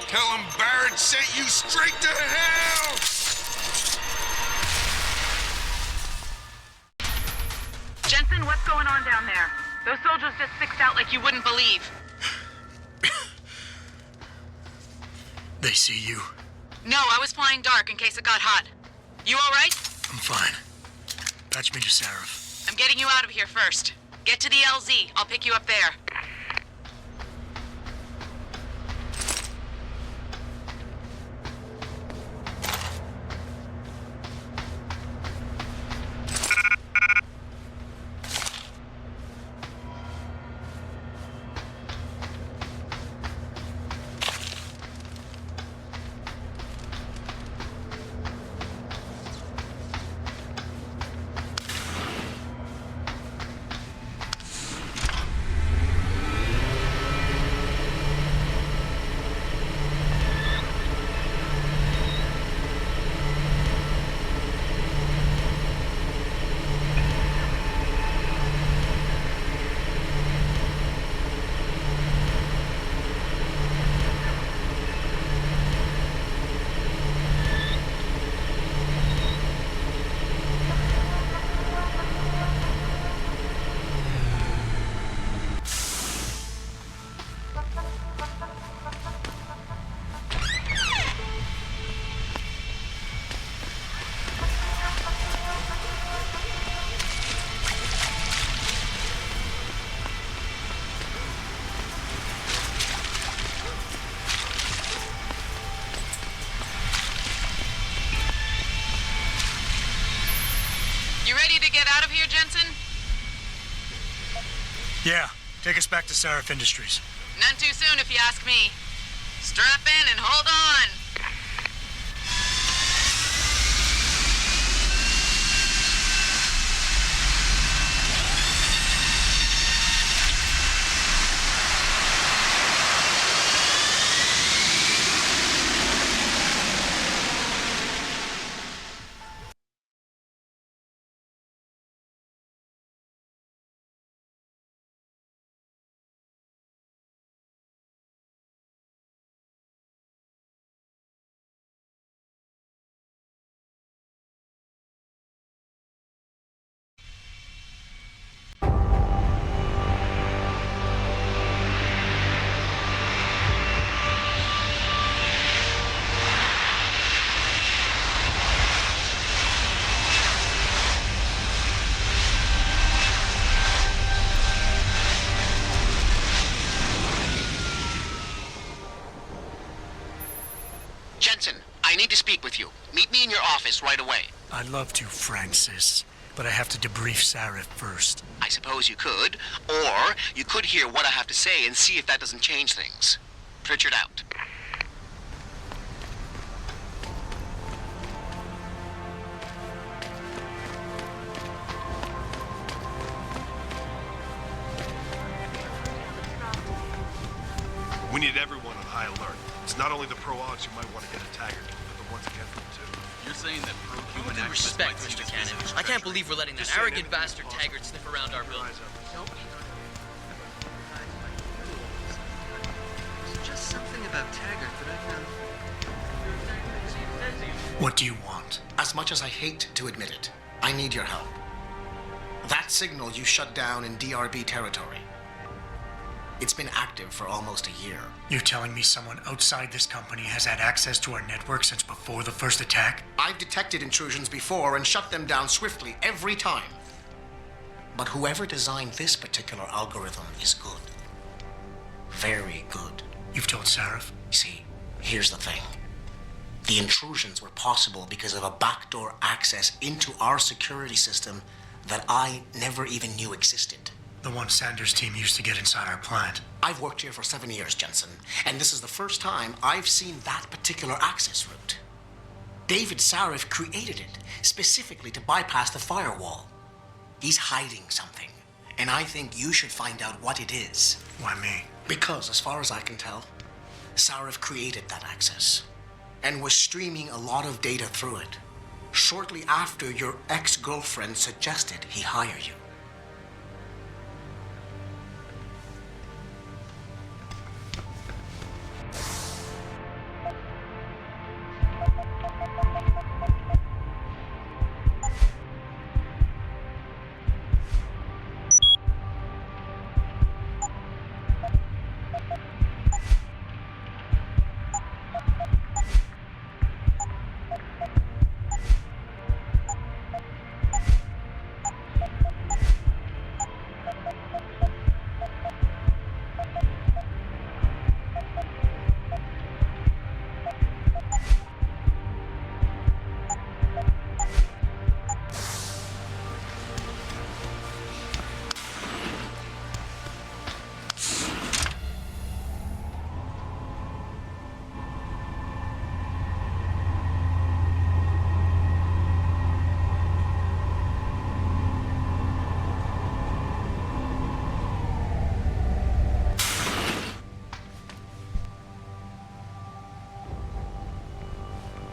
Tell him Barrett sent you straight to hell! Jensen, what's going on down there? Those soldiers just fixed out like you wouldn't believe. They see you. No, I was flying dark in case it got hot. You all right? I'm fine. Patch me to Seraph. I'm getting you out of here first. Get to the LZ. I'll pick you up there. Out of here, Jensen? Yeah, take us back to Seraph Industries. None too soon, if you ask me. Strap in and hold on. Jensen, I need to speak with you. Meet me in your office right away. I'd love to, Francis, but I have to debrief Sarif first. I suppose you could, or you could hear what I have to say and see if that doesn't change things. Pritchard out. We need everyone on high alert. It's not only the pro-Augs who might want to get a Taggart, but the ones against them too. You're saying that pro-human With activists respect, might see Mr. this Cannon, as a I can't believe we're letting that Just saying arrogant anything bastard possible. Taggart sniff around our building. There's just something about Taggart that I found. What do you want? As much as I hate to admit it, I need your help. That signal you shut down in DRB territory. It's been active for almost a year. You're telling me someone outside this company has had access to our network since before the first attack? I've detected intrusions before and shut them down swiftly every time. But whoever designed this particular algorithm is good. Very good. You've told Sarif? See, here's the thing. The intrusions were possible because of a backdoor access into our security system that I never even knew existed. The one Sanders' team used to get inside our plant. I've worked here for 7 years, Jensen, and this is the first time I've seen that particular access route. David Sarif created it specifically to bypass the firewall. He's hiding something, and I think you should find out what it is. Why me? Because, as far as I can tell, Sarif created that access and was streaming a lot of data through it shortly after your ex-girlfriend suggested he hire you.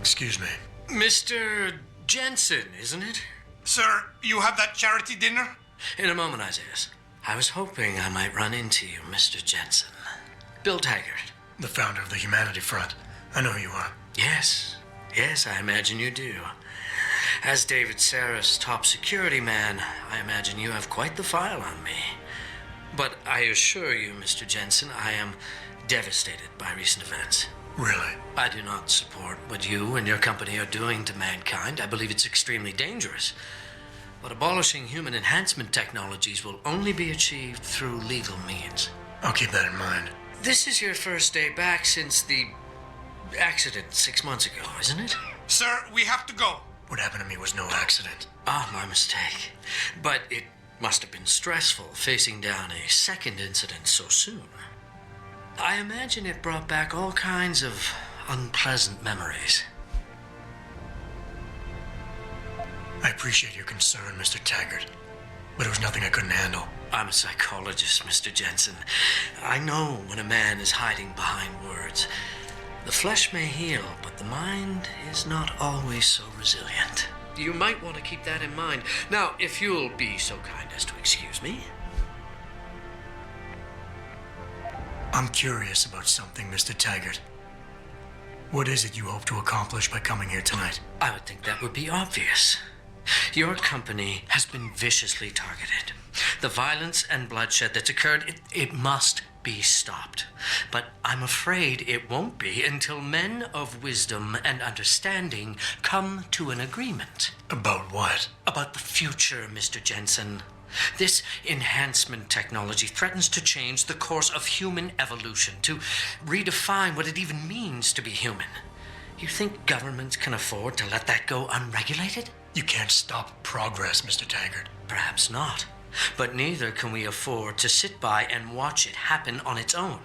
Excuse me. Mr. Jensen, isn't it? Sir, you have that charity dinner? In a moment, Isaiah. I was hoping I might run into you, Mr. Jensen. Bill Taggart. The founder of the Humanity Front. I know who you are. Yes, I imagine you do. As David Sarif's top security man, I imagine you have quite the file on me. But I assure you, Mr. Jensen, I am devastated by recent events. Really? I do not support what you and your company are doing to mankind. I believe it's extremely dangerous. But abolishing human enhancement technologies will only be achieved through legal means. I'll keep that in mind. This is your first day back since the accident 6 months ago, isn't it? Sir, we have to go. What happened to me was no accident. Ah, my mistake. But it must have been stressful facing down a second incident so soon. I imagine it brought back all kinds of unpleasant memories. I appreciate your concern, Mr. Taggart, but it was nothing I couldn't handle. I'm a psychologist, Mr. Jensen. I know when a man is hiding behind words. The flesh may heal, but the mind is not always so resilient. You might want to keep that in mind. Now, if you'll be so kind as to excuse me. I'm curious about something, Mr. Taggart. What is it you hope to accomplish by coming here tonight? I would think that would be obvious. Your company has been viciously targeted. The violence and bloodshed that's occurred, it must be stopped. But I'm afraid it won't be until men of wisdom and understanding come to an agreement. About what? About the future, Mr. Jensen. This enhancement technology threatens to change the course of human evolution, to redefine what it even means to be human. You think governments can afford to let that go unregulated? You can't stop progress, Mr. Taggart. Perhaps not. But neither can we afford to sit by and watch it happen on its own.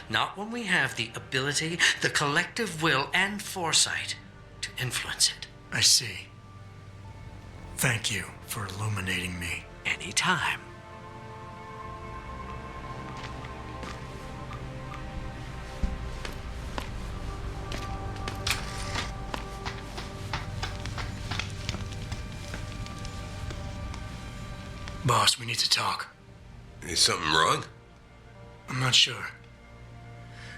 Not when we have the ability, the collective will, and foresight to influence it. I see. Thank you for illuminating me. Anytime. Boss, we need to talk. Is something wrong? I'm not sure.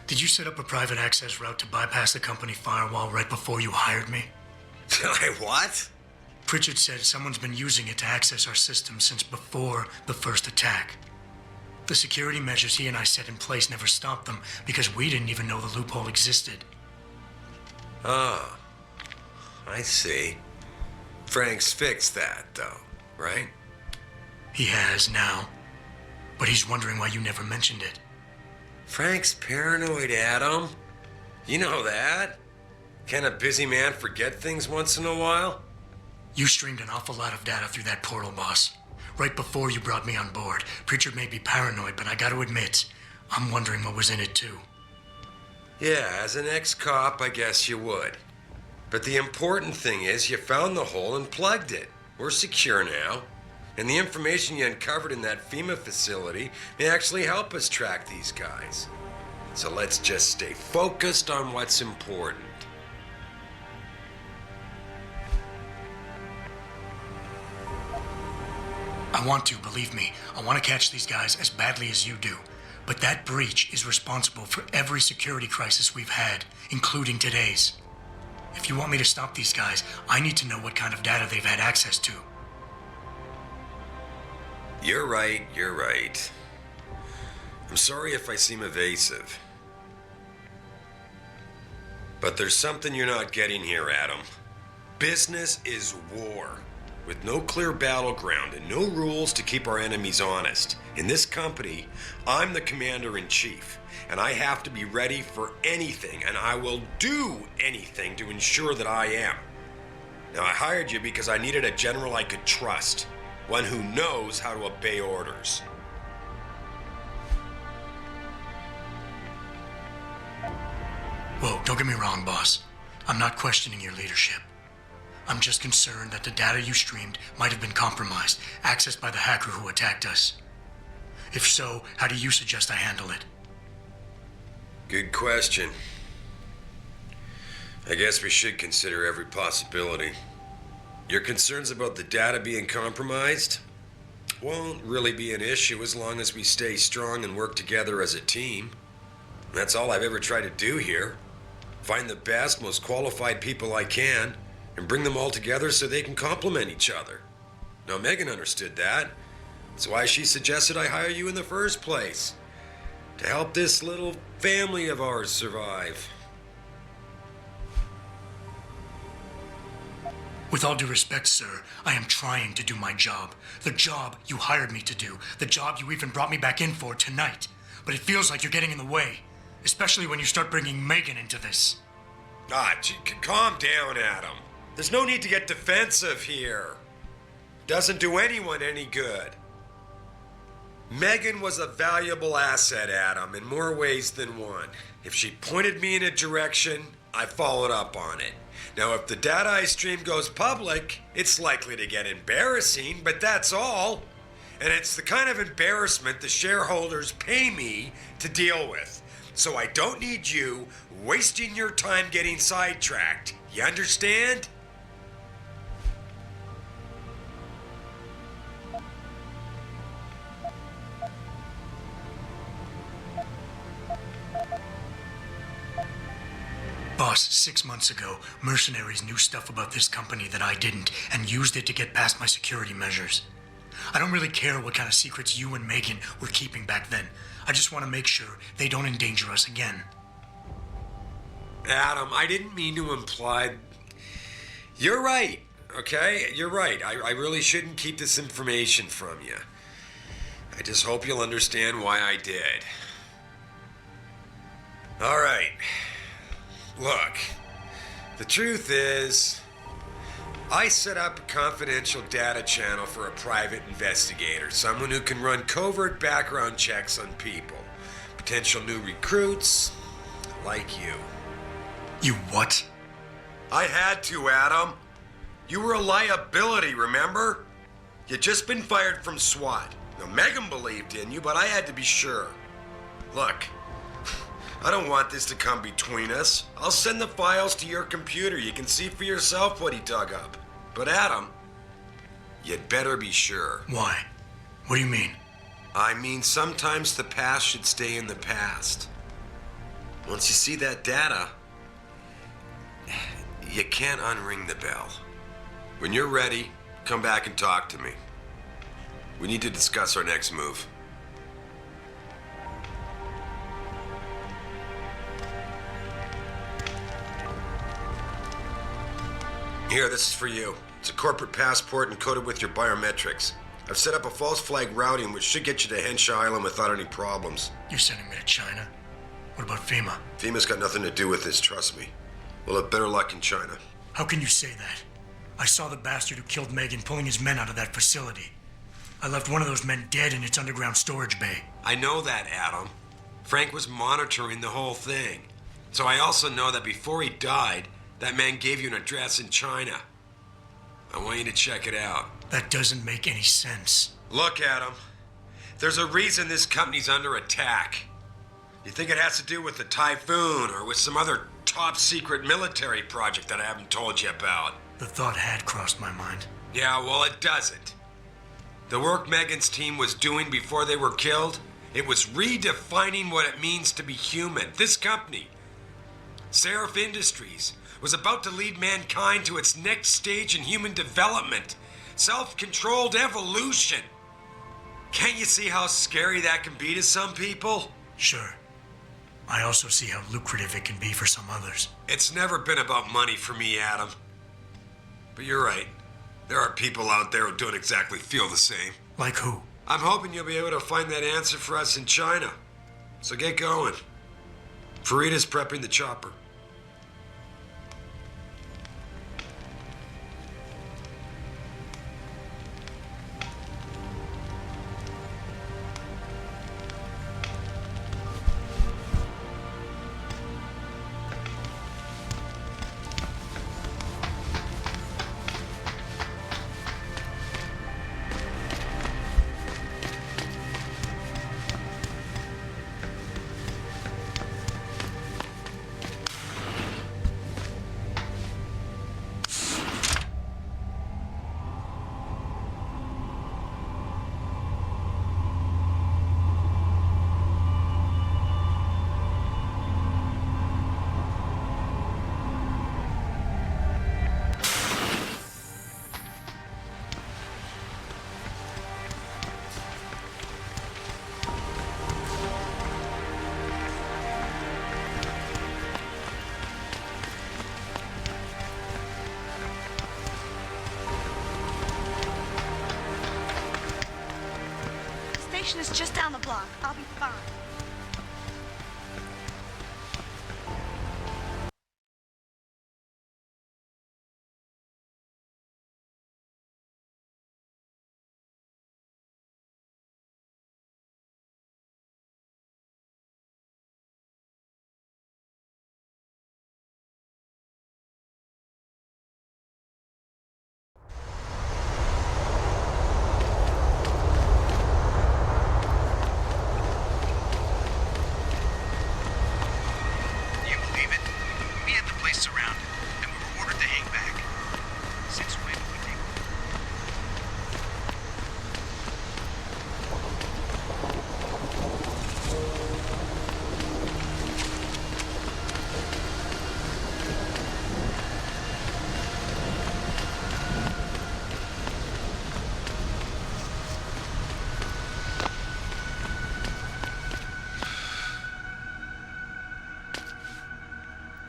Did you set up a private access route to bypass the company firewall right before you hired me? What? Pritchard said someone's been using it to access our system since before the first attack. The security measures he and I set in place never stopped them because we didn't even know the loophole existed. Ah, I see. Frank's fixed that, though, right? He has now, but he's wondering why you never mentioned it. Frank's paranoid, Adam. You know that. Can a busy man forget things once in a while? You streamed an awful lot of data through that portal, boss. Right before you brought me on board. Pritchard may be paranoid, but I gotta admit, I'm wondering what was in it too. Yeah, as an ex-cop, I guess you would. But the important thing is you found the hole and plugged it. We're secure now. And the information you uncovered in that FEMA facility may actually help us track these guys. So let's just stay focused on what's important. I want to, believe me. I want to catch these guys as badly as you do. But that breach is responsible for every security crisis we've had, including today's. If you want me to stop these guys, I need to know what kind of data they've had access to. You're right. I'm sorry if I seem evasive. But there's something you're not getting here, Adam. Business is war, with no clear battleground and no rules to keep our enemies honest. In this company, I'm the commander-in-chief, and I have to be ready for anything, and I will do anything to ensure that I am. Now, I hired you because I needed a general I could trust. One who knows how to obey orders. Whoa, don't get me wrong, boss. I'm not questioning your leadership. I'm just concerned that the data you streamed might have been compromised, accessed by the hacker who attacked us. If so, how do you suggest I handle it? Good question. I guess we should consider every possibility. Your concerns about the data being compromised won't really be an issue as long as we stay strong and work together as a team. That's all I've ever tried to do here. Find the best, most qualified people I can and bring them all together so they can complement each other. Now, Megan understood that. That's why she suggested I hire you in the first place. To help this little family of ours survive. With all due respect, sir, I am trying to do my job. The job you hired me to do. The job you even brought me back in for tonight. But it feels like you're getting in the way. Especially when you start bringing Megan into this. Calm down, Adam. There's no need to get defensive here. Doesn't do anyone any good. Megan was a valuable asset, Adam, in more ways than one. If she pointed me in a direction, I followed up on it. Now, if the data I stream goes public, it's likely to get embarrassing, but that's all. And it's the kind of embarrassment the shareholders pay me to deal with. So I don't need you wasting your time getting sidetracked. You understand? Boss, 6 months ago, mercenaries knew stuff about this company that I didn't and used it to get past my security measures. I don't really care what kind of secrets you and Megan were keeping back then. I just want to make sure they don't endanger us again. Adam, I didn't mean to imply... You're right, okay? You're right. I really shouldn't keep this information from you. I just hope you'll understand why I did. All right. Look, The truth is, I set up a confidential data channel for a private investigator, someone who can run covert background checks on people. Potential new recruits, like you. You what? I had to, Adam. You were a liability, remember? You'd just been fired from SWAT. Now, Megan believed in you, but I had to be sure. Look, I don't want this to come between us. I'll send the files to your computer. You can see for yourself what he dug up. But Adam, you'd better be sure. Why? What do you mean? I mean, sometimes the past should stay in the past. Once you see that data, you can't unring the bell. When you're ready, come back and talk to me. We need to discuss our next move. Here, this is for you. It's a corporate passport encoded with your biometrics. I've set up a false flag routing which should get you to Henshaw Island without any problems. You're sending me to China? What about FEMA? FEMA's got nothing to do with this, trust me. We'll have better luck in China. How can you say that? I saw the bastard who killed Megan pulling his men out of that facility. I left one of those men dead in its underground storage bay. I know that, Adam. Frank was monitoring the whole thing. So I also know that before he died, that man gave you an address in China. I want you to check it out. That doesn't make any sense. Look, Adam. There's a reason this company's under attack. You think it has to do with the Typhoon or with some other top-secret military project that I haven't told you about? The thought had crossed my mind. Yeah, well, it doesn't. The work Megan's team was doing before they were killed, it was redefining what it means to be human. This company, Seraph Industries, was about to lead mankind to its next stage in human development. Self-controlled evolution. Can't you see how scary that can be to some people? Sure. I also see how lucrative it can be for some others. It's never been about money for me, Adam. But you're right. There are people out there who don't exactly feel the same. Like who? I'm hoping you'll be able to find that answer for us in China. So get going. Farida's prepping the chopper. Is just down the block. I'll be fine.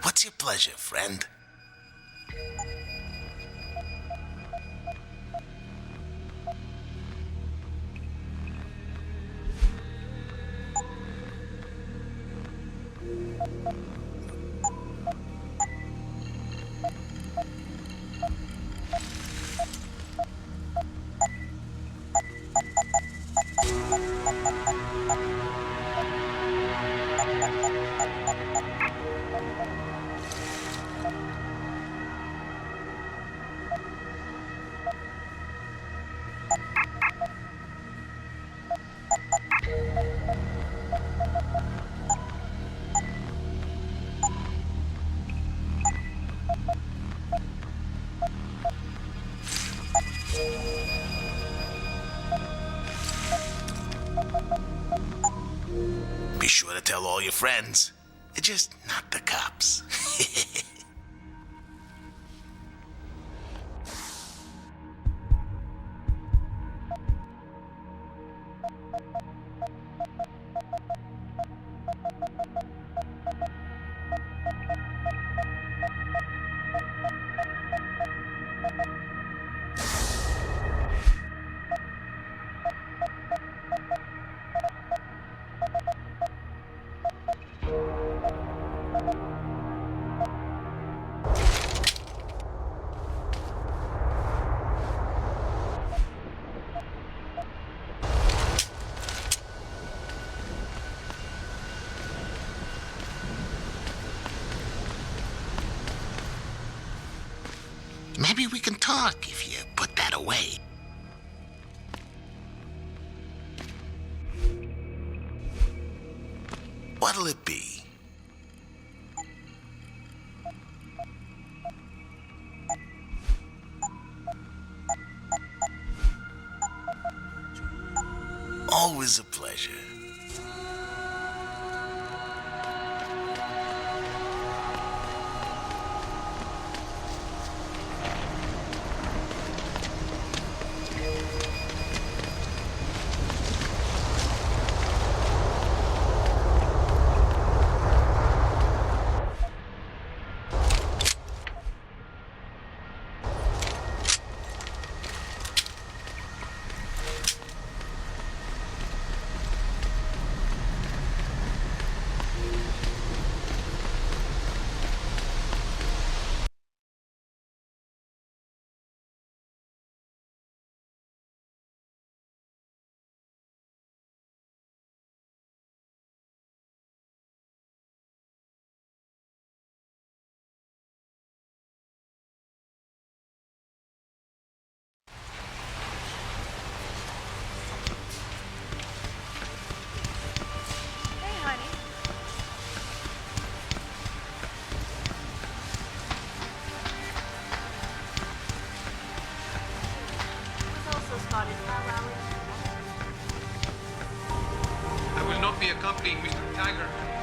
What's your pleasure, friend? Be sure to tell all your friends. Just not the cops. Maybe we can talk if you put that away. What'll it be? Always a pleasure. I will not be accompanying Mr. Tiger.